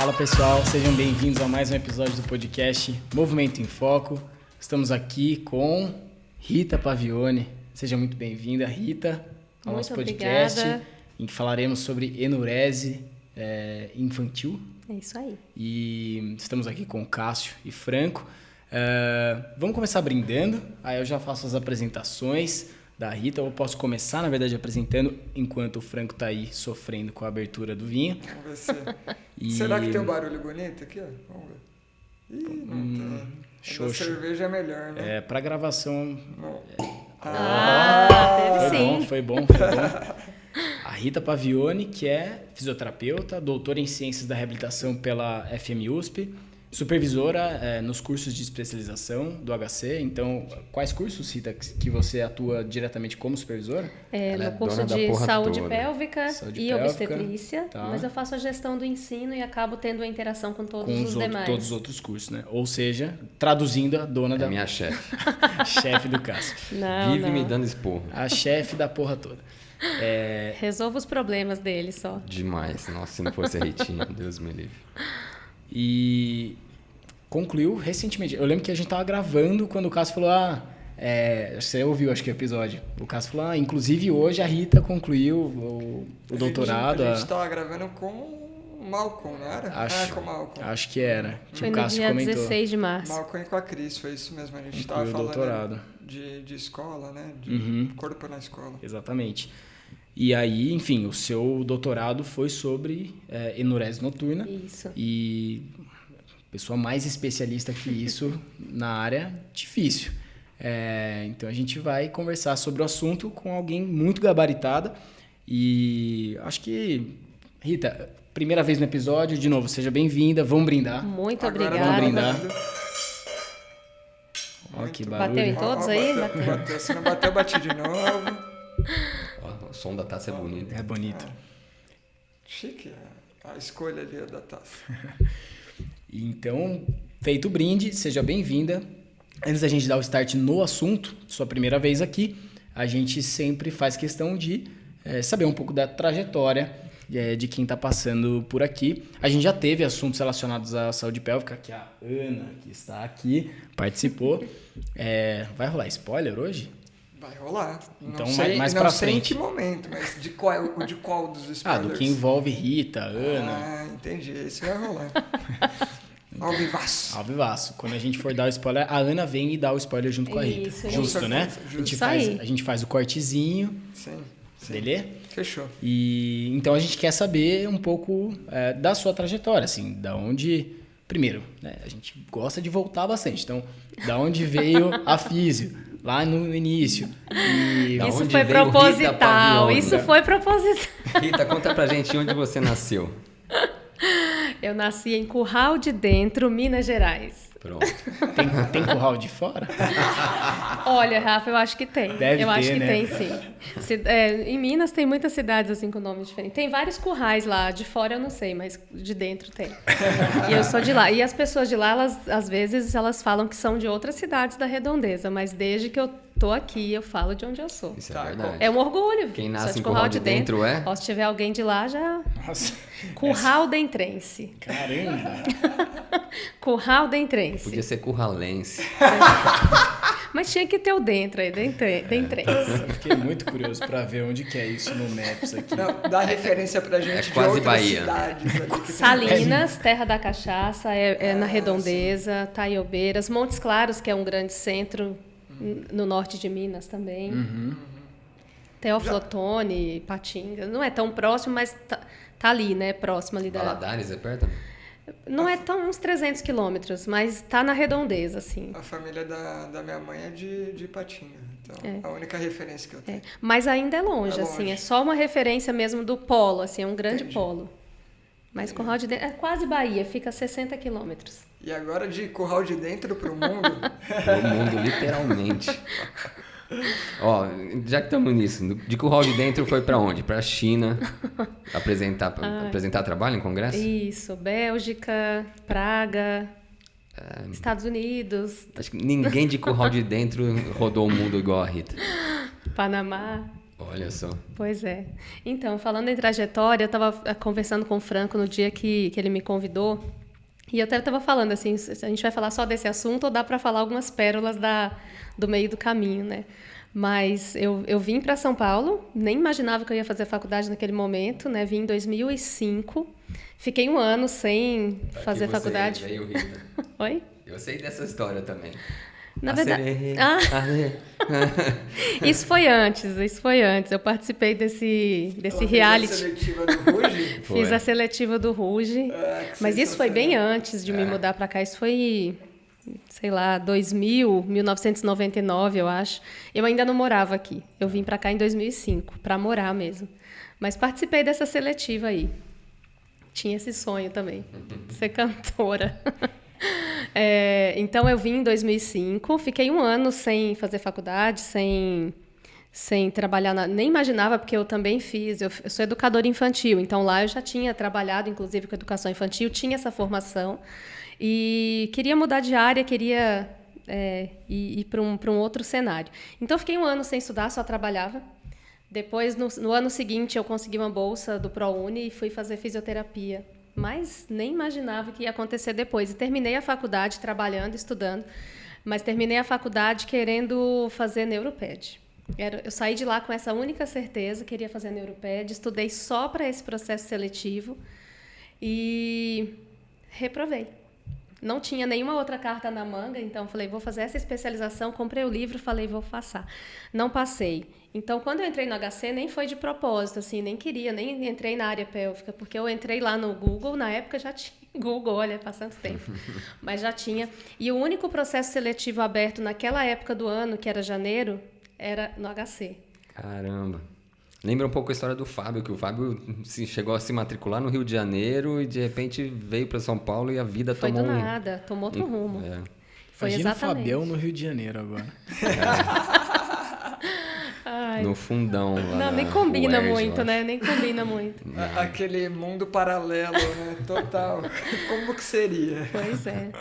Fala pessoal, sejam bem-vindos a mais um episódio do podcast Movimento em Foco. Estamos aqui com Rita Pavione. Seja muito bem-vinda, Rita, ao nosso podcast, obrigada. Em que falaremos sobre enurese infantil. É isso aí. E estamos aqui com Cássio e Franco. Vamos começar brindando, aí eu já faço as apresentações da Rita. Eu posso começar, na verdade, apresentando enquanto o Franco tá aí sofrendo com a abertura do vinho. Vamos ver se... Será que tem um barulho bonito aqui? Ó? Vamos ver. Ih, não tem. A cerveja é melhor, né? Pra gravação... Teve sim. Foi bom. A Rita Pavione, que é fisioterapeuta, doutora em Ciências da Reabilitação pela FMUSP, supervisora nos cursos de especialização do HC. Então, quais cursos, Rita, que você atua diretamente como supervisora? No curso de saúde pélvica e obstetrícia, tá. Mas eu faço a gestão do ensino e acabo tendo a interação com todos os demais. Todos os outros cursos, né? Ou seja, traduzindo, a dona da... minha chefe. Chefe do Cássio. Vive me dando esporro. A chefe da porra toda. Resolvo os problemas dele só. Demais. Nossa, se não fosse a Ritinha, Deus me livre. E concluiu recentemente. Eu lembro que a gente tava gravando quando o Cássio falou, você ouviu, acho que o episódio. O Cássio falou, inclusive hoje a Rita concluiu o doutorado. A gente tava gravando com o Malcolm, não era? Com o Malcolm. Acho que era. Foi no dia 16 de março. Malcolm e com a Cris, foi isso mesmo. A gente concluiu tava falando doutorado. De escola, né? De corpo na escola. Exatamente. E aí, enfim, o seu doutorado foi sobre enurese noturna. Isso. E pessoa mais especialista que isso na área, difícil. Então a gente vai conversar sobre o assunto com alguém muito gabaritada. E acho que, Rita, primeira vez no episódio, de novo, seja bem-vinda. Vamos brindar. Muito Agora obrigada. Vamos brindar. Olha que barulho. Bateu em todos aí? Bateu. Se não bateu, bati de novo. O som da taça é bonito. É bonito. Chique a escolha ali da taça. Então, feito o brinde, seja bem-vinda. Antes da gente dar o start no assunto, sua primeira vez aqui, a gente sempre faz questão de saber um pouco da trajetória de quem está passando por aqui. A gente já teve assuntos relacionados à saúde pélvica, que a Ana, que está aqui, participou. Vai rolar spoiler hoje? Vai rolar. Então, não sei, mais não pra sei frente. em que momento, mas de qual dos spoilers? Do que envolve Rita, Ana. Entendi. Esse vai rolar. Ao vivaço. Ao vivaço. Quando a gente for dar o spoiler, a Ana vem e dá o spoiler junto com a Rita. Isso, Justo, né? Justo. A gente faz o cortezinho. Sim. Beleza? Fechou. E então a gente quer saber um pouco da sua trajetória, assim, da onde... Primeiro, né, a gente gosta de voltar bastante. Então, da onde veio a físio? Lá no início. E Isso onde foi veio Rita proposital. Pavione? Isso foi proposital. Rita, conta pra gente onde você nasceu. Eu nasci em Curral de Dentro, Minas Gerais. Pronto. Tem curral de fora? Olha, Rafa, eu acho que tem. Deve eu ter, acho que né? tem, sim. Em Minas tem muitas cidades assim com nomes diferentes. Tem vários currais lá. De fora eu não sei, mas de dentro tem. E eu sou de lá. E as pessoas de lá, às vezes, elas falam que são de outras cidades da Redondeza. Mas desde que eu tô aqui, eu falo de onde eu sou. Isso é verdade. É um orgulho. Quem Sou nasce de em Curral de Dentro é? Ó, se tiver alguém de lá, já... Nossa. Curral Dentrense. Caramba. Curral Dentrense. Podia ser curralense. Mas tinha que ter o dentro aí, Dentrense. Eu fiquei muito curioso pra ver onde que é isso no Maps aqui. Não, dá referência pra gente É quase de outras Bahia. cidades. Ali que tem. Salinas, Terra da Cachaça, na Redondeza, Taiobeiras, Montes Claros, que é um grande centro no norte de Minas também. Teoflotone, Patinga. Não é tão próximo, mas tá ali, né? Próximo ali da... Valadares é perto? Não é tão uns 300 quilômetros, mas tá na Redondeza, assim. A família da minha mãe é de Ipatinga. Então, a única referência que eu tenho. Mas ainda é longe, assim. É só uma referência mesmo do polo, assim. É um grande Entendi. polo. Mas Curral de Dentro... É quase Bahia, fica a 60 quilômetros. E agora de Curral de Dentro pro mundo... O mundo, literalmente. Ó, já que estamos nisso, de Curral de Dentro foi pra onde? Pra China, apresentar trabalho em congresso? Isso, Bélgica, Praga, Estados Unidos, Acho que ninguém de Curral de Dentro rodou o mundo igual a Rita. Panamá. Olha só. Pois é. Então, falando em trajetória, eu estava conversando com o Franco no dia que ele me convidou, e eu até estava falando assim, a gente vai falar só desse assunto ou dá para falar algumas pérolas do meio do caminho, né? Mas eu vim para São Paulo, nem imaginava que eu ia fazer faculdade naquele momento, né? Vim em 2005, fiquei um ano sem fazer faculdade. Veio, Rita. Oi? Eu sei dessa história também. Na verdade... Isso foi antes. Eu participei desse reality. Fez a seletiva do Ruge? Fiz a seletiva do Ruge. Mas isso foi bem antes de me mudar para cá. Isso foi, sei lá, 1999, eu acho. Eu ainda não morava aqui. Eu vim para cá em 2005, para morar mesmo. Mas participei dessa seletiva aí. Tinha esse sonho também, de ser cantora. Então, eu vim em 2005, fiquei um ano sem fazer faculdade, sem trabalhar, nem imaginava, porque eu também eu sou educadora infantil, então lá eu já tinha trabalhado, inclusive, com educação infantil, tinha essa formação, e queria mudar de área, queria ir para um outro cenário. Então, fiquei um ano sem estudar, só trabalhava. Depois, no ano seguinte, eu consegui uma bolsa do ProUni e fui fazer fisioterapia. Mas nem imaginava o que ia acontecer depois. E terminei a faculdade trabalhando, estudando, mas terminei a faculdade querendo fazer neuroped. Eu saí de lá com essa única certeza, queria fazer neuroped, estudei só para esse processo seletivo e reprovei. Não tinha nenhuma outra carta na manga, então falei, vou fazer essa especialização, comprei o livro, falei, vou passar. Não passei. Então, quando eu entrei no HC, nem foi de propósito, assim, nem entrei na área pélvica, porque eu entrei lá no Google, na época já tinha Google, olha, faz tanto tempo, mas já tinha. E o único processo seletivo aberto naquela época do ano, que era janeiro, era no HC. Caramba. Lembra um pouco a história do Fábio, que o Fábio chegou a se matricular no Rio de Janeiro e de repente veio para São Paulo e a vida tomou Foi do nada, tomou outro rumo. Foi Imagina exatamente. o Fabião no Rio de Janeiro agora. No fundão lá. Não, nem combina muito, né? Nem combina muito. Aquele mundo paralelo, né? Total. Como que seria? Pois é.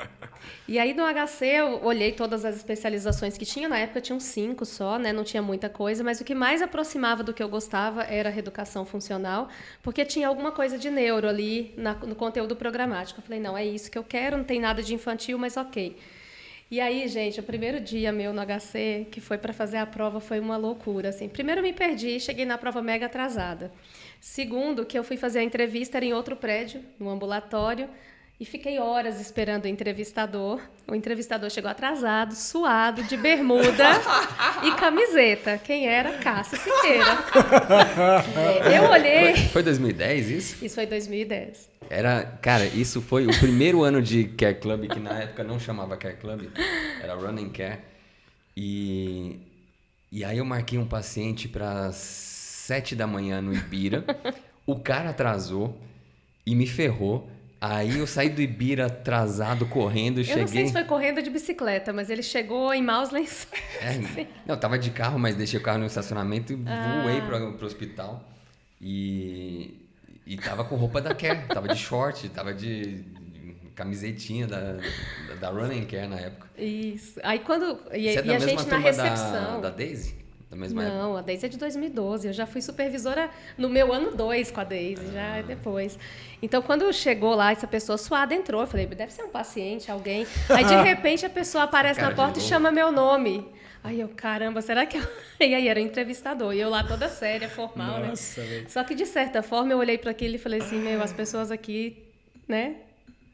E aí no HC eu olhei todas as especializações que tinha. Na época tinham 5 só, né? Não tinha muita coisa, mas o que mais aproximava do que eu gostava era a reeducação funcional, porque tinha alguma coisa de neuro ali no conteúdo programático. Eu falei, não, é isso que eu quero, não tem nada de infantil, mas ok. E aí, gente, o primeiro dia meu no HC, que foi para fazer a prova, foi uma loucura. Assim. Primeiro, eu me perdi, cheguei na prova mega atrasada. Segundo, que eu fui fazer a entrevista, era em outro prédio, no ambulatório, e fiquei horas esperando o entrevistador. O entrevistador chegou atrasado, suado, de bermuda e camiseta. Quem era? Cássio Siqueira. Eu olhei... Foi 2010 isso? Isso foi 2010. Cara, isso foi o primeiro ano de Care Club, que na época não chamava Care Club, era Running Care. E aí eu marquei um paciente para 7 da manhã no Ibira, o cara atrasou e me ferrou. Aí eu saí do Ibira atrasado, correndo, cheguei... Eu não sei se foi correndo de bicicleta, mas ele chegou em maus lençóis. Não, tava de carro, mas deixei o carro no estacionamento e voei pro hospital. E tava com roupa da Care, tava de short, tava de camisetinha da Running Care na época. Isso. Aí quando... Você é da mesma gente turma na recepção... da Daisy? Da mesma época? época? A Daisy é de 2012. Eu já fui supervisora no meu ano 2 com a Daisy, já depois. Então, quando chegou lá, essa pessoa suada entrou. Eu falei, deve ser um paciente, alguém. Aí, de repente, a pessoa aparece na porta e chama meu nome. Aí eu, caramba, será que... E aí era o entrevistador. E eu lá toda séria, formal, Nossa, né? Véio. Só que, de certa forma, eu olhei para aquilo e falei assim, as pessoas aqui, né?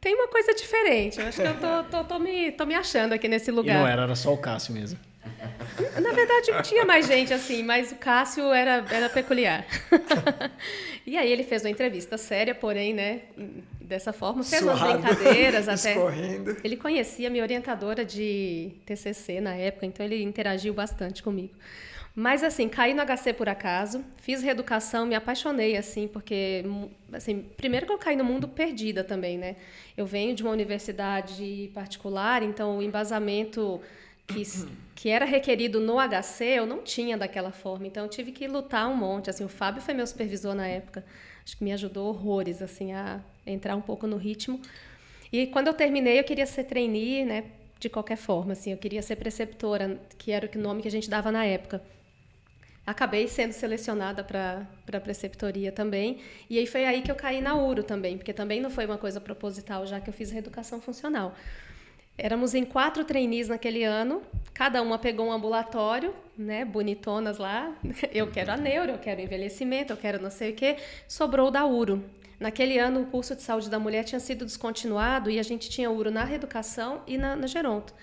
Tem uma coisa diferente. Eu acho que eu tô me achando aqui nesse lugar. E não era só o Cássio mesmo. Na verdade, tinha mais gente assim, mas o Cássio era peculiar. E aí ele fez uma entrevista séria, porém, né, dessa forma, fez umas brincadeiras até. Escorrendo. Ele conhecia a minha orientadora de TCC na época, então ele interagiu bastante comigo. Mas assim, caí no HC por acaso, fiz reeducação, me apaixonei assim, porque assim, primeiro que eu caí no mundo perdida também, né? Eu venho de uma universidade particular, então o embasamento que era requerido no HC, eu não tinha daquela forma. Então, eu tive que lutar um monte. Assim, o Fábio foi meu supervisor na época. Acho que me ajudou horrores assim, a entrar um pouco no ritmo. E, quando eu terminei, eu queria ser trainee, né, de qualquer forma. Assim, eu queria ser preceptora, que era o nome que a gente dava na época. Acabei sendo selecionada para a preceptoria também. E aí foi aí que eu caí na URO também, porque também não foi uma coisa proposital, já que eu fiz reeducação funcional. Éramos em 4 trainees naquele ano, cada uma pegou um ambulatório, né, bonitonas lá. Eu quero a neuro, eu quero envelhecimento, eu quero não sei o quê. Sobrou da URO. Naquele ano, o curso de saúde da mulher tinha sido descontinuado e a gente tinha URO na reeducação e na geronto.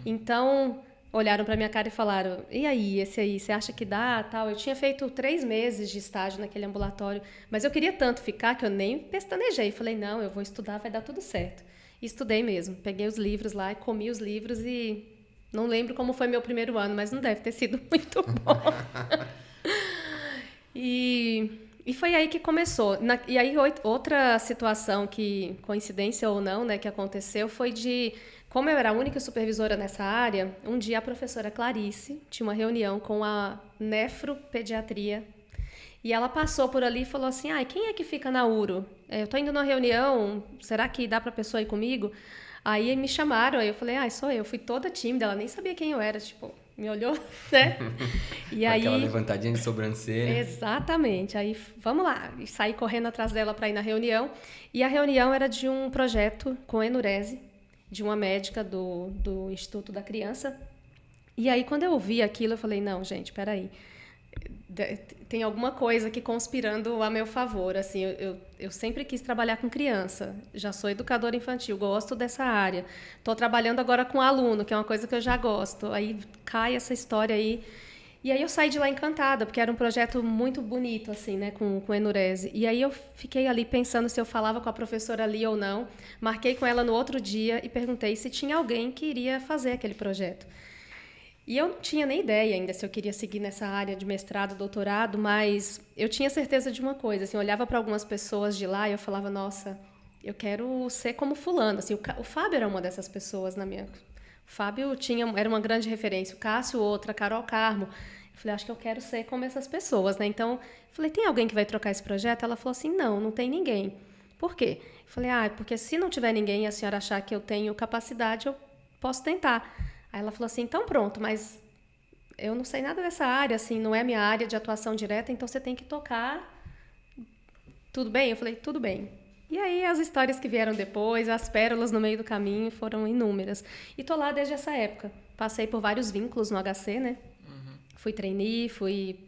Então, olharam para minha cara e falaram, e aí, esse aí, você acha que dá? Tal. Eu tinha feito 3 meses de estágio naquele ambulatório, mas eu queria tanto ficar que eu nem pestanejei. Falei, não, eu vou estudar, vai dar tudo certo. E estudei mesmo. Peguei os livros lá e comi os livros e não lembro como foi meu primeiro ano, mas não deve ter sido muito bom. E foi aí que começou. E aí outra situação que, coincidência ou não, né, que aconteceu foi de... Como eu era a única supervisora nessa área, um dia a professora Clarice tinha uma reunião com a nefropediatria e ela passou por ali e falou assim, quem é que fica na URO? Eu estou indo numa reunião, será que dá para a pessoa ir comigo? Aí me chamaram, aí eu falei, sou eu. Fui toda tímida, ela nem sabia quem eu era, tipo, me olhou, né? E aí, aquela levantadinha de sobrancelha. Exatamente. Aí, vamos lá. E saí correndo atrás dela para ir na reunião. E a reunião era de um projeto com enurese, de uma médica do Instituto da Criança. E aí, quando eu ouvi aquilo, eu falei, não, gente, peraí. Tem alguma coisa aqui conspirando a meu favor. Assim, eu sempre quis trabalhar com criança. Já sou educadora infantil, gosto dessa área. Estou trabalhando agora com aluno, que é uma coisa que eu já gosto. Aí cai essa história aí. E aí eu saí de lá encantada, porque era um projeto muito bonito, assim, né, com enurese. E aí eu fiquei ali pensando se eu falava com a professora ali ou não. Marquei com ela no outro dia e perguntei se tinha alguém que iria fazer aquele projeto. E eu não tinha nem ideia ainda se eu queria seguir nessa área de mestrado, doutorado, mas eu tinha certeza de uma coisa, assim, eu olhava para algumas pessoas de lá e eu falava, nossa, eu quero ser como fulano, assim, o Fábio era uma dessas pessoas na minha... O Fábio era uma grande referência, o Cássio outra, a Carol Carmo. Eu falei, acho que eu quero ser como essas pessoas, né? Então, eu falei, tem alguém que vai trocar esse projeto? Ela falou assim, não tem ninguém. Por quê? Eu falei, porque se não tiver ninguém e a senhora achar que eu tenho capacidade, eu posso tentar. Aí ela falou assim, então pronto, mas eu não sei nada dessa área, assim, não é minha área de atuação direta, então você tem que tocar. Tudo bem? Eu falei, tudo bem. E aí as histórias que vieram depois, as pérolas no meio do caminho foram inúmeras. E tô lá desde essa época. Passei por vários vínculos no HC, né? Uhum. Fui trainee, fui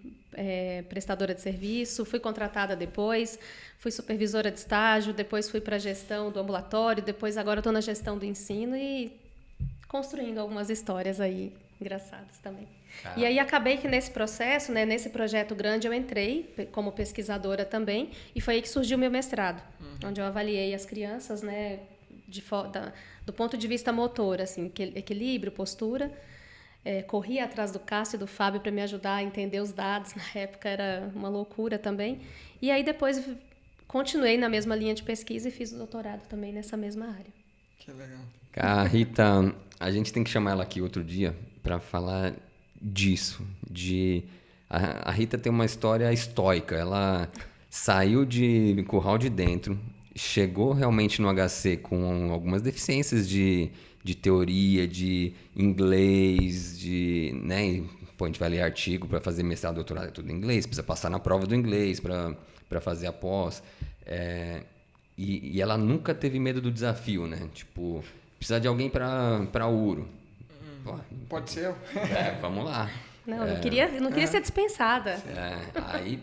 prestadora de serviço, fui contratada depois, fui supervisora de estágio, depois fui para a gestão do ambulatório, depois agora estou na gestão do ensino e construindo algumas histórias aí engraçadas também. E aí acabei que nesse processo, né, nesse projeto grande, eu entrei como pesquisadora também e foi aí que surgiu o meu mestrado, onde eu avaliei as crianças, né, do ponto de vista motor, assim, equilíbrio, postura. Corri atrás do Cássio e do Fábio para me ajudar a entender os dados, na época era uma loucura também. E aí depois continuei na mesma linha de pesquisa e fiz o doutorado também nessa mesma área. Que legal. A Rita, a gente tem que chamar ela aqui outro dia para falar disso. A Rita tem uma história estoica. Ela saiu de curral de dentro, chegou realmente no HC com algumas deficiências de teoria, de inglês, né? A gente vai ler artigo para fazer mestrado, doutorado, é tudo em inglês, precisa passar na prova do inglês para fazer a pós. E ela nunca teve medo do desafio, né? Tipo, precisar de alguém para URO. Pode ser eu. Vamos lá. Não, eu não queria ser dispensada. Aí,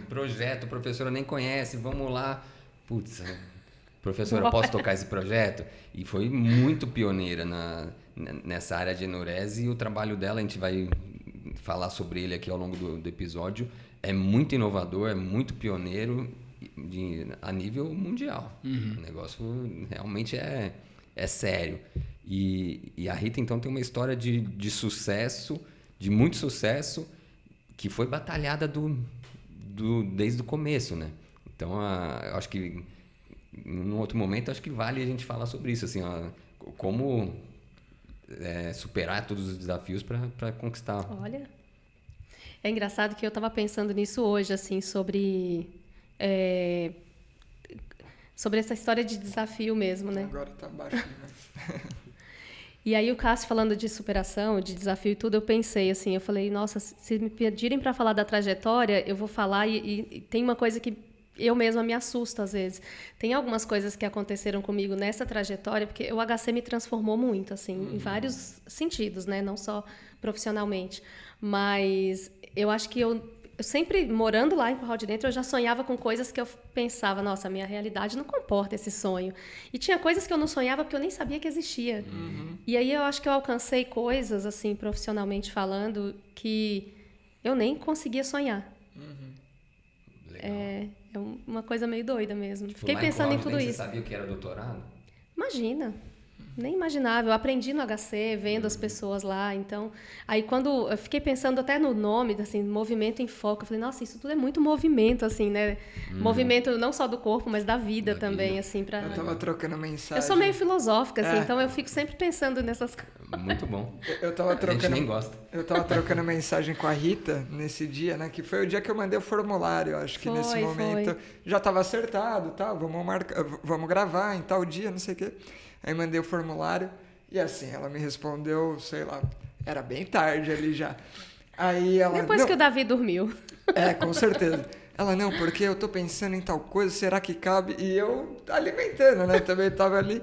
projeto, a professora nem conhece, vamos lá. Putz, professora, eu posso tocar esse projeto? E foi muito pioneira nessa área de enurese e o trabalho dela, a gente vai falar sobre ele aqui ao longo do episódio, é muito inovador, é muito pioneiro a nível mundial. O negócio realmente é sério. E a Rita, então, tem uma história de sucesso, de muito sucesso, que foi batalhada desde o começo, né? Então, eu acho que, num outro momento, acho que vale a gente falar sobre isso, assim, como superar todos os desafios para conquistar. Olha, é engraçado que eu estava pensando nisso hoje, assim, sobre essa história de desafio mesmo, né? Agora tá baixo demais. E aí o Cássio falando de superação, de desafio e tudo, eu pensei assim, eu falei, nossa, se me pedirem para falar da trajetória, eu vou falar e tem uma coisa que eu mesma me assusto às vezes. Tem algumas coisas que aconteceram comigo nessa trajetória, porque o HC me transformou muito, assim, em vários sentidos, né? Não só profissionalmente. Mas eu acho que eu sempre, morando lá em Curral de Dentro, eu já sonhava com coisas que eu pensava, nossa, a minha realidade não comporta esse sonho. E tinha coisas que eu não sonhava porque eu nem sabia que existia. E aí eu acho que eu alcancei coisas, assim, profissionalmente falando, que eu nem conseguia sonhar. É uma coisa meio doida mesmo. Tipo, fiquei pensando em tudo isso. Você sabia o que era doutorado? Imagina. Nem imaginava. Eu aprendi no HC, vendo as pessoas lá. Então, aí quando eu fiquei pensando até no nome, assim, Movimento em Foco, eu falei, nossa, isso tudo é muito movimento, assim, né? Movimento não só do corpo, mas da vida também, assim. Eu tava trocando mensagem. Eu sou meio filosófica, assim, então eu fico sempre pensando nessas coisas. Muito bom. Eu tava trocando, a gente nem gosta. Eu tava trocando mensagem com a Rita nesse dia, né? Que foi o dia que eu mandei o formulário. Acho que nesse momento já tava acertado, tá? Vamos gravar em tal dia, não sei o quê. Aí mandei o formulário e assim, ela me respondeu, sei lá, era bem tarde ali já. Aí ela... Depois que o Davi dormiu. Com certeza. Ela, não, porque eu tô pensando em tal coisa, será que cabe? E eu alimentando, né? Também tava ali.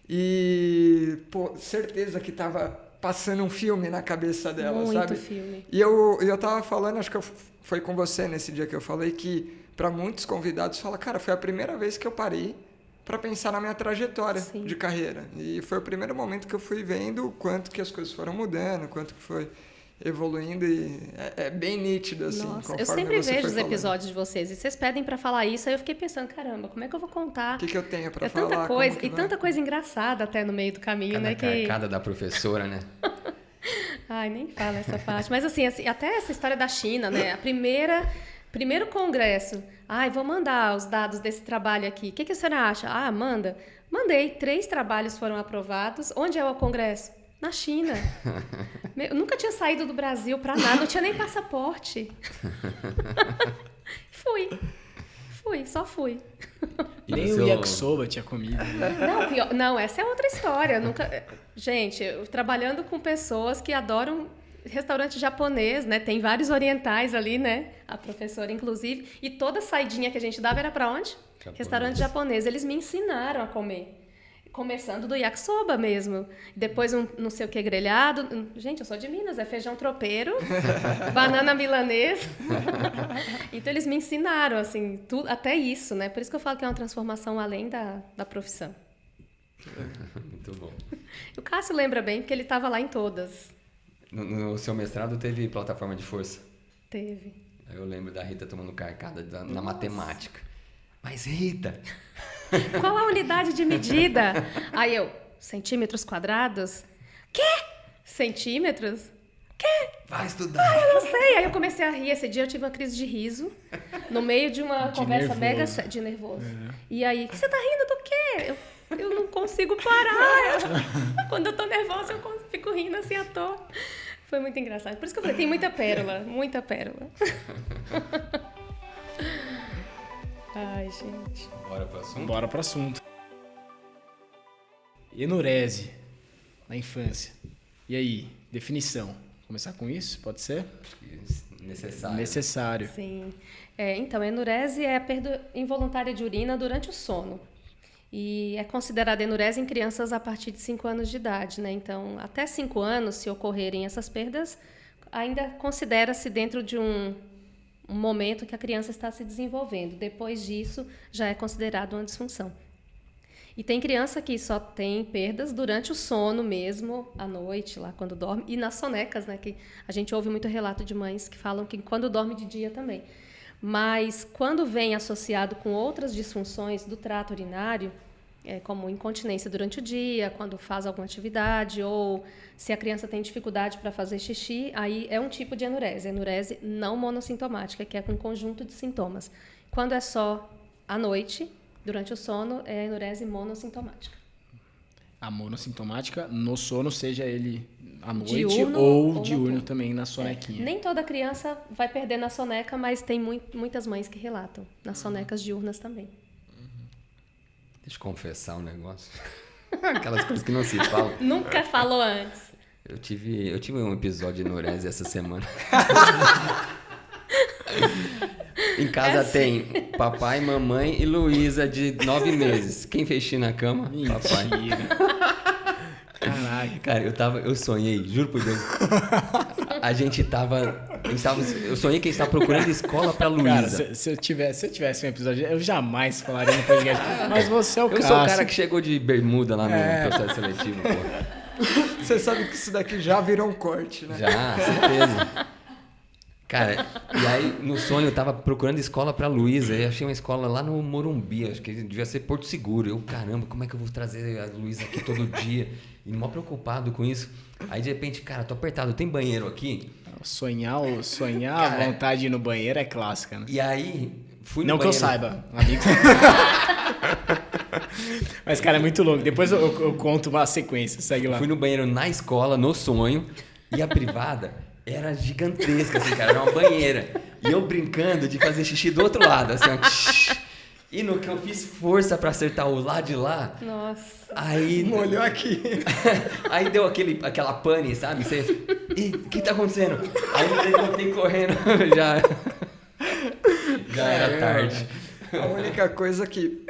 E, pô, certeza que tava passando um filme na cabeça dela, muito sabe? Filme. E eu tava falando, acho que foi com você nesse dia que eu falei, que para muitos convidados fala, cara, foi a primeira vez que eu parei para pensar na minha trajetória de carreira. E foi o primeiro momento que eu fui vendo o quanto que as coisas foram mudando, o quanto que foi evoluindo e é bem nítido, assim. Nossa, eu sempre vejo os episódios de vocês e vocês pedem para falar isso, aí eu fiquei pensando, caramba, como é que eu vou contar? O que eu tenho para falar? Tanta coisa, e tanta coisa engraçada até no meio do caminho, Cada né? carcada da professora, né? Ai, nem fala essa parte. Mas assim, até essa história da China, né? Primeiro congresso. Ai, vou mandar os dados desse trabalho aqui. O que a senhora acha? Ah, manda. Mandei. 3 trabalhos foram aprovados. Onde é o congresso? Na China. Eu nunca tinha saído do Brasil para nada. Não tinha nem passaporte. Só fui. E nem o yakisoba tinha comido. Né? Não, essa é outra história. Gente, eu trabalhando com pessoas que adoram restaurante japonês, né? Tem vários orientais ali, né? A professora, inclusive. E toda saidinha que a gente dava era para onde? Restaurante japonês. Eles me ensinaram a comer. Começando do yakisoba mesmo. Depois um não sei o que grelhado. Gente, eu sou de Minas, é feijão tropeiro, banana milanesa. Então eles me ensinaram, assim, tudo, até isso, né? Por isso que eu falo que é uma transformação além da profissão. Muito bom. O Cássio lembra bem, porque ele estava lá em todas. No seu mestrado teve plataforma de força? Teve. Eu lembro da Rita tomando carcada na matemática. Mas Rita... Qual a unidade de medida? Aí eu, centímetros quadrados? Quê? Centímetros? Quê? Vai estudar. Eu não sei. Aí eu comecei a rir. Esse dia eu tive uma crise de riso, no meio de uma conversa mega de nervoso. E aí, você tá rindo do quê? Eu não consigo parar. Quando eu tô nervosa, eu fico rindo assim à toa. Foi muito engraçado. Por isso que eu falei, tem muita pérola, muita pérola. Ai, gente. Bora pro assunto? Bora pro assunto. Enurese, na infância. E aí, definição. Começar com isso? Pode ser? Necessário. Necessário. Sim. Então, enurese é a perda involuntária de urina durante o sono. E é considerada enurese em crianças a partir de 5 anos de idade, né? Então, até 5 anos, se ocorrerem essas perdas, ainda considera-se dentro de um momento que a criança está se desenvolvendo. Depois disso, já é considerado uma disfunção. E tem criança que só tem perdas durante o sono mesmo, à noite, lá quando dorme, e nas sonecas, né? Que a gente ouve muito relato de mães que falam que quando dorme de dia também. Mas quando vem associado com outras disfunções do trato urinário, como incontinência durante o dia, quando faz alguma atividade, ou se a criança tem dificuldade para fazer xixi, aí é um tipo de enurese não monossintomática, que é com um conjunto de sintomas. Quando é só à noite, durante o sono, é a enurese monossintomática. A monossintomática no sono, seja ele à noite diurno ou diurno também na sonequinha. Nem toda criança vai perder na soneca, mas tem muitas mães que relatam nas sonecas diurnas também. Deixa eu confessar um negócio. Aquelas coisas que não se falam. Nunca falou antes. Eu tive um episódio de enurese essa semana. Em casa tem papai, mamãe e Luísa de 9 meses. Quem fez xixi na cama? Papai. Caraca. Cara, eu sonhei, juro por Deus. Eu sonhei que a gente tava procurando escola pra Luísa. Cara, se eu tivesse um episódio, eu jamais falaria no podcast. Mas você é o Eu sou o cara que chegou de bermuda lá no processo seletivo, pô. Você sabe que isso daqui já virou um corte, né? Já, certeza. Cara, e aí no sonho eu tava procurando escola pra Luísa, e achei uma escola lá no Morumbi, acho que devia ser Porto Seguro. Eu, caramba, como é que eu vou trazer a Luísa aqui todo dia? E mó preocupado com isso. Aí de repente, cara, tô apertado, tem banheiro aqui? Sonhar, Cara, a vontade de ir no banheiro é clássica, né? E aí, fui no Não banheiro. que eu saiba, amigo. Mas, cara, é muito longo. Depois eu conto uma sequência, segue lá. Fui no banheiro na escola, no sonho, e a privada era gigantesca, assim, cara, era uma banheira. E eu brincando de fazer xixi do outro lado, assim, ó. E no que eu fiz força pra acertar o lado de lá, Nossa. aí... Molhou aqui. Aí deu aquela pane, sabe? Você... Ih, o que tá acontecendo? Aí eu levantei correndo, já era tarde. A única coisa que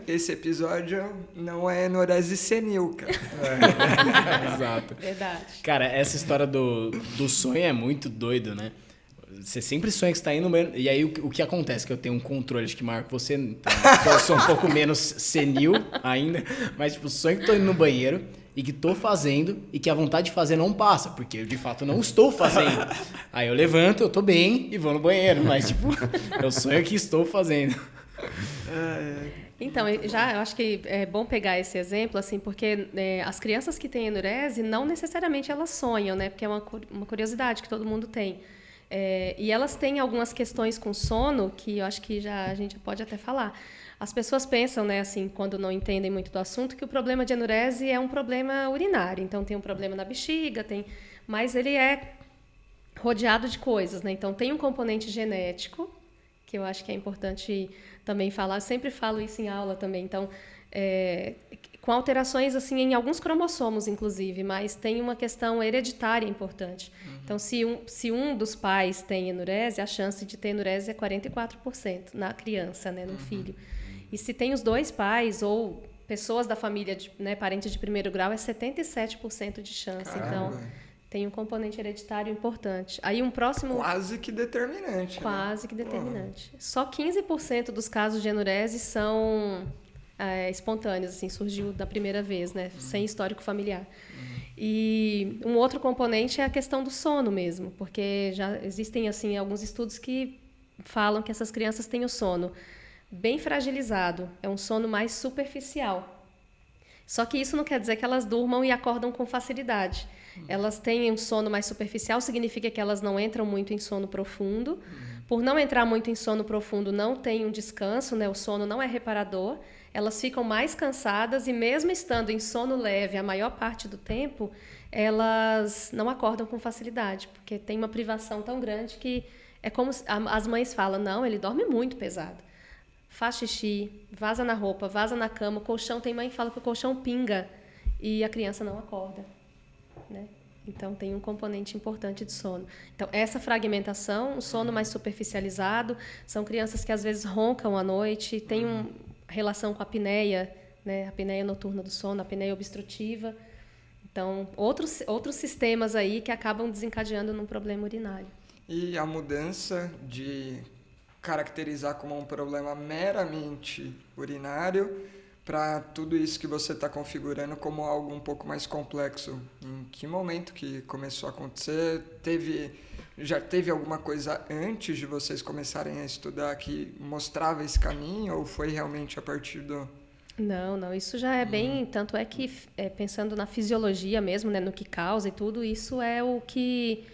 esse episódio não é enurese senil, cara. Exato. Verdade. Cara, essa história do sonho é muito doido, né? Você sempre sonha que você tá indo no banheiro. E aí o que acontece? Que eu tenho um controle, acho que Marco, você... Então, eu sou um pouco menos senil ainda. Mas, tipo, sonho que tô indo no banheiro e que tô fazendo e que a vontade de fazer não passa. Porque eu, de fato, não estou fazendo. Aí eu levanto, eu tô bem e vou no banheiro. Mas, tipo, eu sonho que estou fazendo. Então, eu acho que é bom pegar esse exemplo, assim, porque as crianças que têm enurese, não necessariamente elas sonham, né? Porque é uma curiosidade que todo mundo tem. E elas têm algumas questões com sono que eu acho que a gente pode até falar. As pessoas pensam, né, assim, quando não entendem muito do assunto, que o problema de enurese é um problema urinário. Então, tem um problema na bexiga, mas ele é rodeado de coisas, né? Então, tem um componente genético, que eu acho que é importante também falar. Eu sempre falo isso em aula também. Então, com alterações assim em alguns cromossomos, inclusive, mas tem uma questão hereditária importante. Então, se um dos pais tem enurese, a chance de ter enurese é 44% na criança, né, no filho. E se tem os dois pais ou pessoas da família, né, parentes de primeiro grau, é 77% de chance. Caramba. Então, tem um componente hereditário importante. Aí um próximo... Quase que determinante. Quase que determinante. Só 15% dos casos de enurese são espontâneos, assim, surgiu da primeira vez, né? Sem histórico familiar. E um outro componente é a questão do sono mesmo, porque já existem assim alguns estudos que falam que essas crianças têm o sono bem fragilizado, é um sono mais superficial. Só que isso não quer dizer que elas durmam e acordam com facilidade. Elas têm um sono mais superficial, significa que elas não entram muito em sono profundo. Por não entrar muito em sono profundo, não tem um descanso, né? O sono não é reparador. Elas ficam mais cansadas e mesmo estando em sono leve a maior parte do tempo, elas não acordam com facilidade, porque tem uma privação tão grande que é como as mães falam, não, ele dorme muito pesado. Faz xixi, vaza na roupa, vaza na cama, o colchão, tem mãe que fala que o colchão pinga e a criança não acorda, né? Então, tem um componente importante de sono. Então, essa fragmentação, o sono mais superficializado, são crianças que às vezes roncam à noite, tem uma relação com a apneia, né? A apneia noturna do sono, a apneia obstrutiva. Então, outros sistemas aí que acabam desencadeando num problema urinário. E a mudança de caracterizar como um problema meramente urinário para tudo isso que você está configurando como algo um pouco mais complexo. Em que momento que começou a acontecer? Já teve alguma coisa antes de vocês começarem a estudar que mostrava esse caminho ou foi realmente a partir do... Não, isso já é bem... Tanto é que, pensando na fisiologia mesmo, né, no que causa e tudo, isso é o que...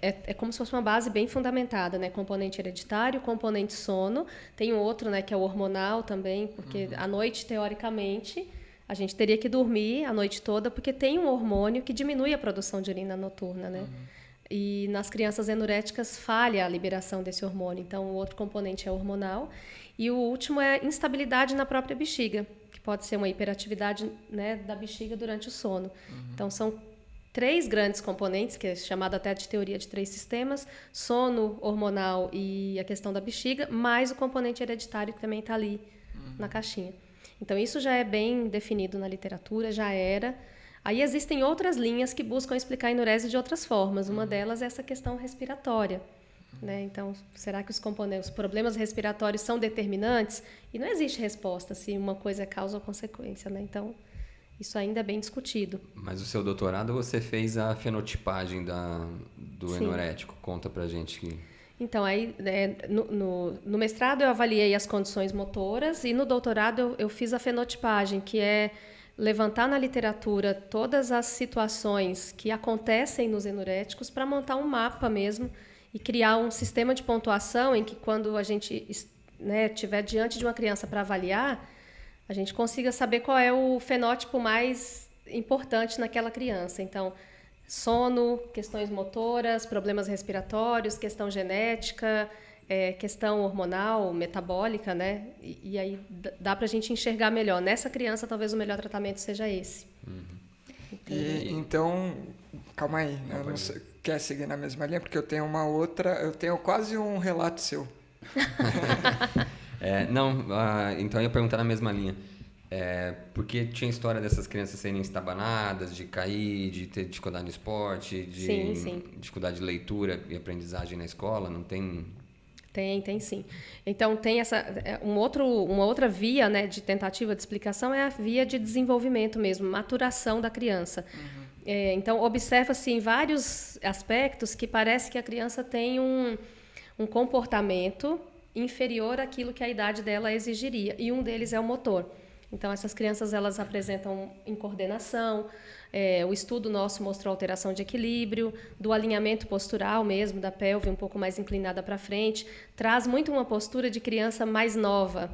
É como se fosse uma base bem fundamentada, né? Componente hereditário, componente sono. Tem um outro, né, que é o hormonal também, porque à noite, teoricamente, a gente teria que dormir a noite toda, porque tem um hormônio que diminui a produção de urina noturna, né? e nas crianças enuréticas falha a liberação desse hormônio. Então, o outro componente é hormonal. E o último é instabilidade na própria bexiga, que pode ser uma hiperatividade, né, da bexiga durante o sono. Então, são 3 grandes componentes, que é chamado até de teoria de 3 sistemas: sono, hormonal e a questão da bexiga, mais o componente hereditário que também está ali na caixinha. Então, isso já é bem definido na literatura, já era. Aí existem outras linhas que buscam explicar a enurese de outras formas. Uma delas é essa questão respiratória. Né? Então, será que os problemas respiratórios são determinantes? E não existe resposta se uma coisa é causa ou consequência. Né? Então, isso ainda é bem discutido. Mas o seu doutorado, você fez a fenotipagem do enorético. Conta pra gente que... Então, aí, no mestrado eu avaliei as condições motoras e no doutorado eu fiz a fenotipagem, que é levantar na literatura todas as situações que acontecem nos enuréticos para montar um mapa mesmo e criar um sistema de pontuação em que, quando a gente, né, estiver diante de uma criança para avaliar, a gente consiga saber qual é o fenótipo mais importante naquela criança. Então, sono, questões motoras, problemas respiratórios, questão genética, questão hormonal, metabólica, né? E aí dá para a gente enxergar melhor. Nessa criança, talvez o melhor tratamento seja esse. Então, calma aí, né? Não sei, quer seguir na mesma linha? Porque eu tenho eu tenho quase um relato seu. Então eu ia perguntar na mesma linha. Porque tinha história dessas crianças serem estabanadas, de cair, de ter dificuldade no esporte, de dificuldade de leitura e aprendizagem na escola, não tem... Tem sim. Então, tem uma outra via, né, de tentativa de explicação, é a via de desenvolvimento mesmo, maturação da criança. Então, observa-se em vários aspectos que parece que a criança tem um comportamento inferior àquilo que a idade dela exigiria, e um deles é o motor. Então, essas crianças, elas apresentam incoordenação. O estudo nosso mostrou alteração de equilíbrio, do alinhamento postural mesmo, da pelve um pouco mais inclinada para frente. Traz muito uma postura de criança mais nova,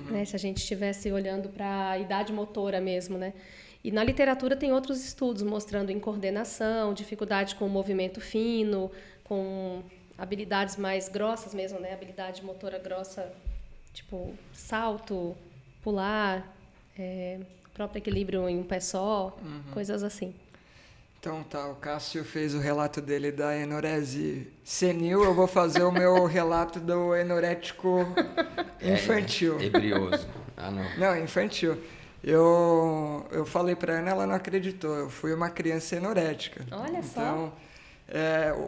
né? Se a gente estivesse olhando para a idade motora mesmo, né? E na literatura tem outros estudos mostrando incoordenação, dificuldade com o movimento fino, com habilidades mais grossas mesmo, né? Habilidade motora grossa, tipo salto, pular, próprio equilíbrio em um pé só, coisas assim. Então tá, o Cássio fez o relato dele da enurese senil, eu vou fazer o meu relato do enorético infantil. Ebrioso. Não. Não, infantil. Eu falei pra Ana, ela não acreditou, eu fui uma criança enorética. Olha só. Então,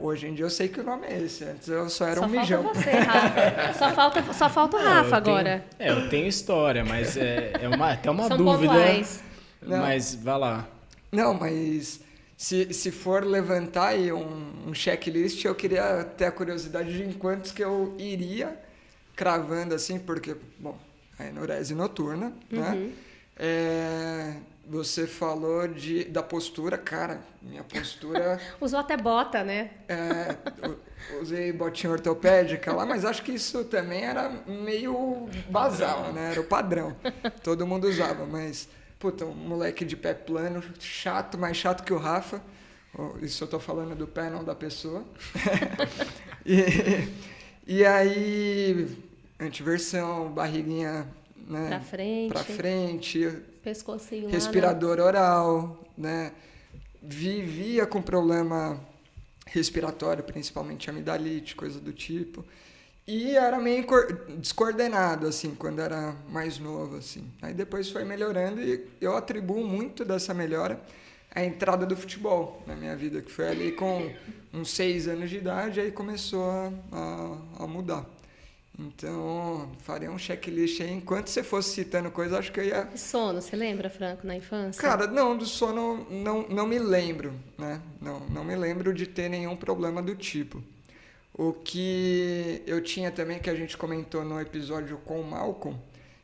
hoje em dia eu sei que o nome é esse, antes eu só era um mijão. Falta você, Rafa. Só falta o Rafa agora. Eu tenho história, mas até uma São dúvida. pontuais. Mas vai lá. Não, mas se for levantar aí um checklist, eu queria ter a curiosidade de em quantos que eu iria cravando assim, porque, bom, a enurese noturna, né? Você falou da postura, cara, minha postura... Usou até bota, né? Usei botinha ortopédica lá, mas acho que isso também era meio basal, né? Era o padrão. Todo mundo usava, mas... Puta, um moleque de pé plano, chato, mais chato que o Rafa. Isso eu tô falando do pé, não da pessoa. E aí, antiversão, barriguinha, né? Pra frente. Pescocinho lá, respirador oral, né? Vivia com problema respiratório, principalmente amidalite, coisa do tipo. E era meio descoordenado, assim, quando era mais novo, assim. Aí depois foi melhorando e eu atribuo muito dessa melhora à entrada do futebol na minha vida, que foi ali com uns 6 anos de idade, aí começou a mudar. Então, faria um checklist aí. Enquanto você fosse citando coisas, acho que eu ia... Sono, você lembra, Franco, na infância? Cara, não, do sono não me lembro, né? Não me lembro de ter nenhum problema do tipo. O que eu tinha também, que a gente comentou no episódio com o Malcolm,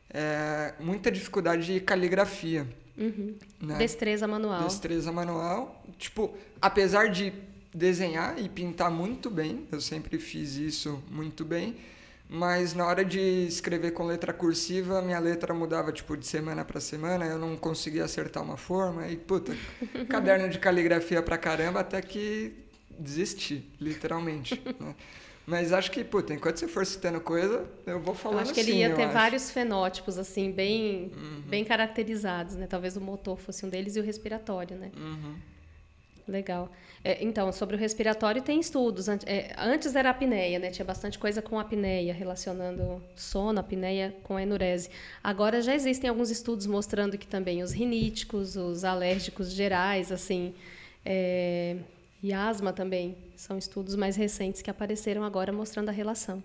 é muita dificuldade de caligrafia. Né? Destreza manual. Destreza manual. Tipo, apesar de desenhar e pintar muito bem, eu sempre fiz isso muito bem, mas na hora de escrever com letra cursiva, minha letra mudava, tipo, de semana para semana, eu não conseguia acertar uma forma, e, puta, caderno de caligrafia pra caramba, até que desistir, literalmente. Né? Mas acho que, puta, enquanto você for citando coisa, eu vou falando Eu acho que ele sim, ia eu ter acho. vários fenótipos, assim, bem caracterizados, né? Talvez o motor fosse um deles e o respiratório, né? Legal. Então, sobre o respiratório tem estudos. Antes era a apneia, né? Tinha bastante coisa com apneia, relacionando sono, apneia com a enurese. Agora já existem alguns estudos mostrando que também os riníticos, os alérgicos gerais, assim, e asma também, são estudos mais recentes que apareceram agora mostrando a relação.